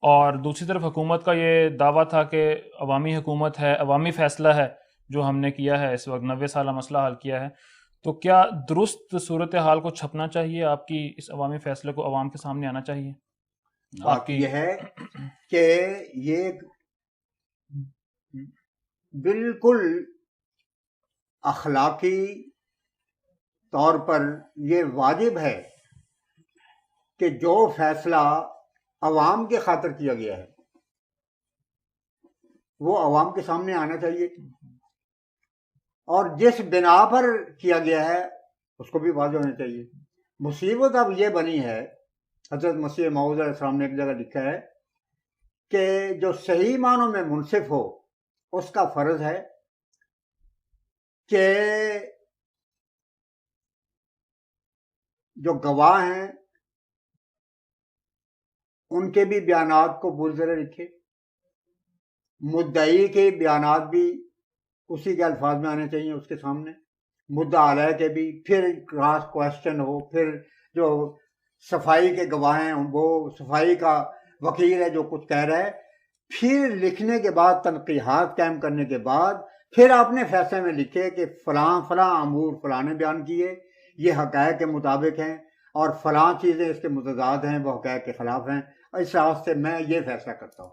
اور دوسری طرف حکومت کا یہ دعویٰ تھا کہ عوامی حکومت ہے، عوامی فیصلہ ہے جو ہم نے کیا ہے، اس وقت 90 سالہ مسئلہ حل کیا ہے، تو کیا درست صورتحال کو چھپنا چاہیے؟ آپ کی اس عوامی فیصلے کو عوام کے سامنے آنا چاہیے؟ بات یہ ہے کہ یہ بالکل اخلاقی طور پر یہ واجب ہے کہ جو فیصلہ عوام کے خاطر کیا گیا ہے وہ عوام کے سامنے آنا چاہیے، اور جس بنا پر کیا گیا ہے اس کو بھی واضح ہونا چاہیے. مصیبت اب یہ بنی ہے، حضرت مسیح موعود علیہ السلام نے ایک جگہ لکھا ہے کہ جو صحیح معنوں میں منصف ہو اس کا فرض ہے کہ جو گواہ ہیں ان کے بھی بیانات کو بلزرے رکھے، مدعی کے بیانات بھی اسی کے الفاظ میں آنے چاہیے اس کے سامنے، مدعا علیہ کے بھی، پھر کراس کوشچن ہو، پھر جو صفائی کے گواہ ہیں وہ صفائی کا وکیل ہے جو کچھ کہہ رہا ہے، پھر لکھنے کے بعد تنقیحات قائم کرنے کے بعد پھر آپ نے فیصلے میں لکھے کہ فلاں فلاں امور فلاں نے بیان کیے، یہ حقائق کے مطابق ہیں، اور فلاں چیزیں اس کے متضاد ہیں، وہ حقائق کے خلاف ہیں، اس لحاظ سے میں یہ فیصلہ کرتا ہوں.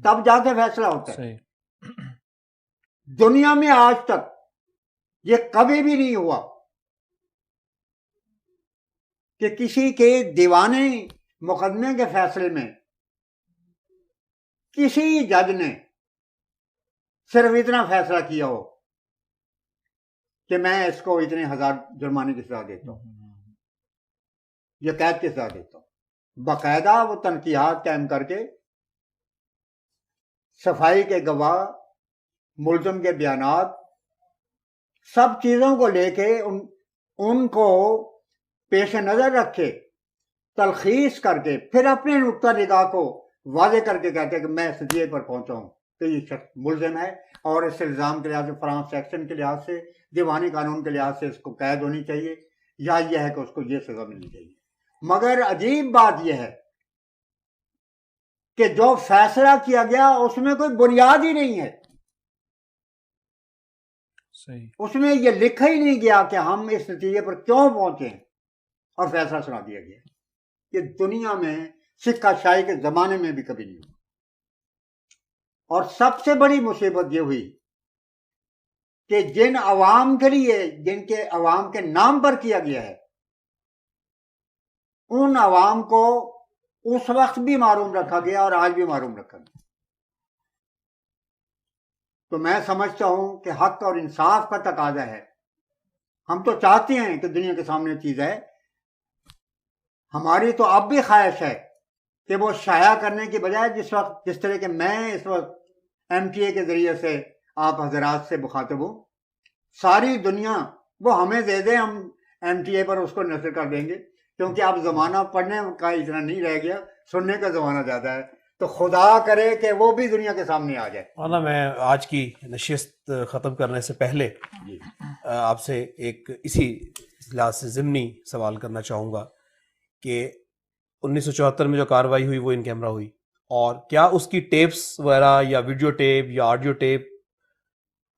تب جا کے فیصلہ ہوتا ہے. دنیا میں آج تک یہ کبھی بھی نہیں ہوا کہ کسی کے دیوانے مقدمے کے فیصلے میں کسی جج نے صرف اتنا فیصلہ کیا ہو کہ میں اس کو اتنے ہزار جرمانے کی سزا دیتا ہوں یا قید کی سزا دیتا ہوں. باقاعدہ وہ تنقیحات قائم کر کے صفائی کے گواہ، ملزم کے بیانات، سب چیزوں کو لے کے ان کو پیش نظر رکھے، تلخیص کر کے پھر اپنے نقطہ نگاہ کو واضح کر کے کہتے ہیں کہ میں اس نتیجے پر پہنچا ہوں کہ یہ شخص ملزم ہے اور اس الزام کے لحاظ سے فلاں سیکشن کے لحاظ سے، دیوانی قانون کے لحاظ سے اس کو قید ہونی چاہیے یا یہ ہے کہ اس کو یہ سزا ملنی چاہیے. مگر عجیب بات یہ ہے کہ جو فیصلہ کیا گیا اس میں کوئی بنیاد ہی نہیں ہے. اس میں یہ لکھا ہی نہیں گیا کہ ہم اس نتیجے پر کیوں پہنچے ہیں، اور فیصلہ سنا دیا گیا. یہ دنیا میں سکہ شاہی کے زمانے میں بھی کبھی نہیں ہوا. اور سب سے بڑی مصیبت یہ ہوئی کہ جن عوام کے لیے، جن کے عوام کے نام پر کیا گیا ہے، ان عوام کو اس وقت بھی معروم رکھا گیا اور آج بھی معروم رکھا گیا. تو میں سمجھتا ہوں کہ حق اور انصاف کا تقاضا ہے. ہم تو چاہتے ہیں کہ دنیا کے سامنے چیز ہے. ہماری تو اب بھی خواہش ہے کہ وہ شائع کرنے کی بجائے جس طرح کہ میں اس وقت MTA کے ذریعے سے آپ حضرات سے مخاطب ہوں، ساری دنیا وہ ہمیں دے دے، ہم MTA پر اس کو نشر کر دیں گے، کیونکہ اب زمانہ پڑھنے کا اتنا نہیں رہ گیا، سننے کا زمانہ زیادہ ہے. تو خدا کرے کہ وہ بھی دنیا کے سامنے آ جائے. مولانا میں آج کی نشست ختم کرنے سے پہلے آپ سے ایک اسی اصلاح سے ضمنی سوال کرنا چاہوں گا کہ 1974 میں جو کارروائی ہوئی وہ ان کیمرہ ہوئی، اور کیا اس کی ٹیپس وغیرہ یا ویڈیو ٹیپ یا آڈیو ٹیپ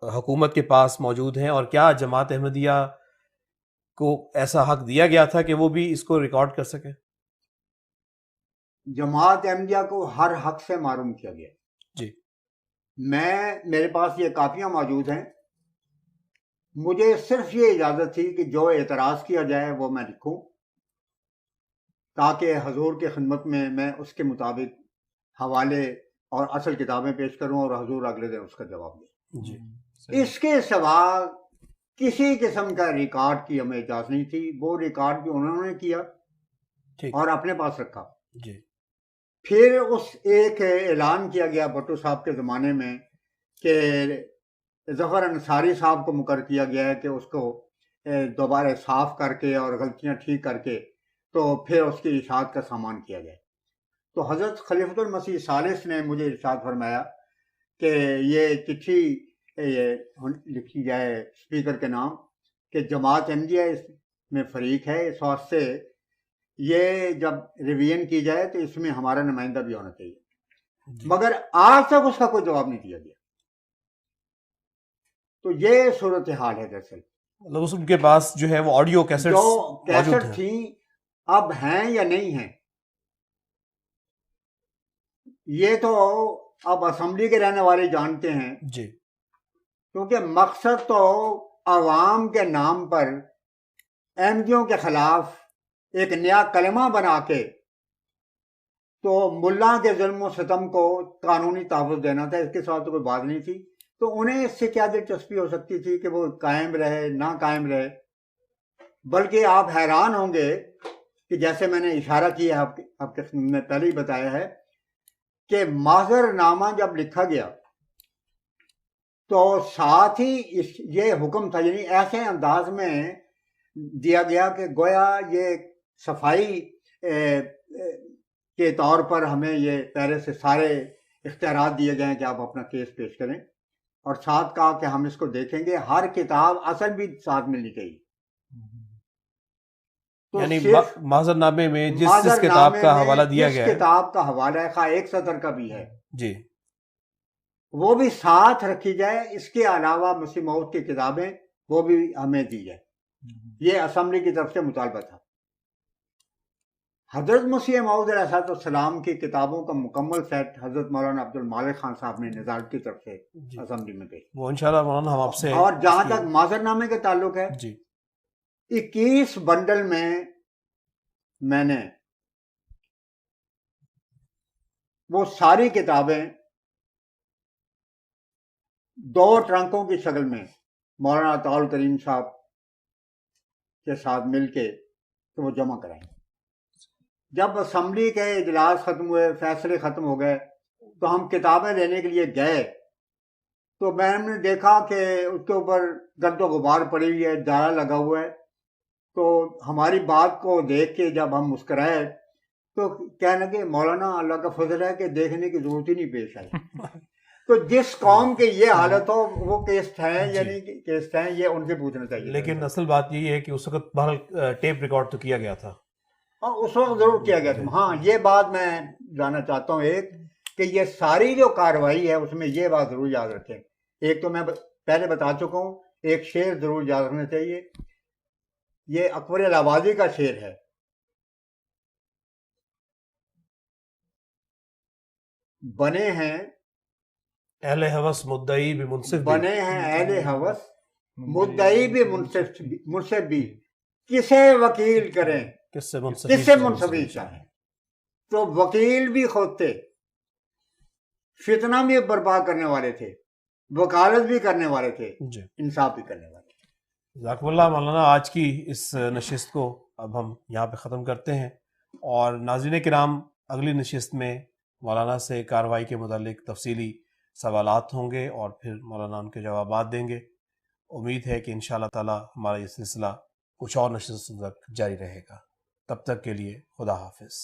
حکومت کے پاس موجود ہیں، اور کیا جماعت احمدیہ کو ایسا حق دیا گیا تھا کہ وہ بھی اس کو ریکارڈ کر سکیں؟ جماعت احمدیہ کو ہر حق سے محروم کیا گیا. جی. میرے پاس یہ کاپیاں موجود ہیں. مجھے صرف یہ اجازت تھی کہ جو اعتراض کیا جائے وہ میں لکھوں، تاکہ حضور کی خدمت میں میں اس کے مطابق حوالے اور اصل کتابیں پیش کروں اور حضور اگلے دن اس کا جواب دیں. جی. اس کے سوا کسی قسم کا ریکارڈ کی ہمیں اجازت نہیں تھی. وہ ریکارڈ بھی انہوں نے کیا اور اپنے پاس رکھا. جی. پھر اس ایک اعلان کیا گیا بھٹو صاحب کے زمانے میں کہ ظفر انصاری صاحب کو مقرر کیا گیا ہے کہ اس کو دوبارہ صاف کر کے اور غلطیاں ٹھیک کر کے تو پھر اس کی اشاعت کا سامان کیا جائے. تو حضرت خلیفۃ المسیح ثالث نے مجھے ارشاد فرمایا کہ یہ چٹھی لکھی جائے اسپیکر کے نام کہ جماعت احمدیہ اس میں فریق ہے، اس واسطے یہ جب ریویژن کی جائے تو اس میں ہمارا نمائندہ بھی ہونا چاہیے. مگر آج تک اس کا کوئی جواب نہیں دیا گیا. تو یہ صورتحال ہے. دراصل مطلب اس کے پاس جو ہے وہ آڈیو کیسٹ جو کیسٹ تھیں اب ہیں یا نہیں ہیں، یہ تو اب اسمبلی کے رہنے والے جانتے ہیں. جی. کیونکہ مقصد تو عوام کے نام پر احمدیوں کے خلاف ایک نیا کلمہ بنا کے تو ملا کے ظلم و ستم کو قانونی تحفظ دینا تھا. اس کے ساتھ تو کوئی بات نہیں تھی. تو انہیں اس سے کیا دلچسپی ہو سکتی تھی کہ وہ قائم رہے نہ قائم رہے. بلکہ آپ حیران ہوں گے کہ جیسے میں نے اشارہ کیا آپ کے میں پہلے ہی بتایا ہے کہ معذر نامہ جب لکھا گیا تو ساتھ ہی یہ حکم تھا، یعنی ایسے انداز میں دیا گیا کہ گویا یہ صفائی کے طور پر ہمیں یہ پہلے سے سارے اختیارات دیے گئے ہیں کہ آپ اپنا کیس پیش کریں، اور ساتھ کہا کہ ہم اس کو دیکھیں گے، ہر کتاب اصل بھی ساتھ ملنی چاہیے. تو یعنی معذر نامے میں جس کتاب کا حوالہ دیا گیا ہے، کتاب کا حوالہ ہے، خواہ ایک سطر کا بھی ہے، جی، وہ بھی ساتھ رکھی جائے. اس کے علاوہ مسیح موعود کی کتابیں وہ بھی ہمیں دی جائے. یہ اسمبلی کی طرف سے مطالبہ تھا. حضرت مسیح موعود علیہ السلام کی کتابوں کا مکمل سیٹ حضرت مولانا عبد المالک خان صاحب نے نظارت کی طرف سے اسمبلی میں بھیجا. وہ انشاءاللہ مولانا ہم آپ سے، اور جہاں تک معذر نامے کے تعلق ہے، جی، 21 بنڈل میں نے وہ ساری کتابیں 2 ٹرنکوں کی شکل میں مولانا طاہر کریم صاحب کے ساتھ مل کے تو وہ جمع کرائیں. جب اسمبلی کے اجلاس ختم ہوئے، فیصلے ختم ہو گئے، تو ہم کتابیں لینے کے لیے گئے تو میں نے دیکھا کہ اس کے اوپر گرد و غبار پڑی ہوئی ہے، جالا لگا ہوا ہے. تو ہماری بات کو دیکھ کے جب ہم مسکرائے تو کہنے لگے مولانا اللہ کا فضل ہے کہ دیکھنے کی ضرورت ہی نہیں پیش آئی. تو جس قوم کے یہ حالت ہو وہ کیسٹ ہیں یعنی کیسٹ ہیں، یہ ان سے پوچھنا چاہیے. لیکن اصل بات یہ ہے کہ اس وقت بہرحال ٹیپ ریکارڈ تو کیا گیا تھا. ہاں اس وقت ضرور کیا گیا تھا. ہاں یہ بات میں جاننا چاہتا ہوں ایک کہ یہ ساری جو کارروائی ہے اس میں یہ بات ضرور یاد رکھیں. ایک تو میں پہلے بتا چکا ہوں، ایک شعر ضرور یاد رکھنا چاہیے. یہ اکبر الہبادی کا شعر ہے. بنے ہیں اہل ہوس مدعی بھی منصف بھی، بنے ہیں اہل ہوس مدعی بھی منصف بھی، کسے وکیل کریں کس سے کس سے منصفی چاہیں. تو وکیل بھی خود تھے، فتنہ بھی برپا کرنے والے تھے، وکالت بھی کرنے والے تھے، جی انصاف بھی کرنے والے تھے. جزاکم اللہ مولانا. آج کی اس نشست کو اب ہم یہاں پہ ختم کرتے ہیں، اور ناظرین کرام اگلی نشست میں مولانا سے کارروائی کے متعلق تفصیلی سوالات ہوں گے اور پھر مولانا ان کے جوابات دیں گے. امید ہے کہ انشاءاللہ تعالی ہمارا یہ سلسلہ کچھ اور نشست تک جاری رہے گا. تب تک کے لیے خدا حافظ.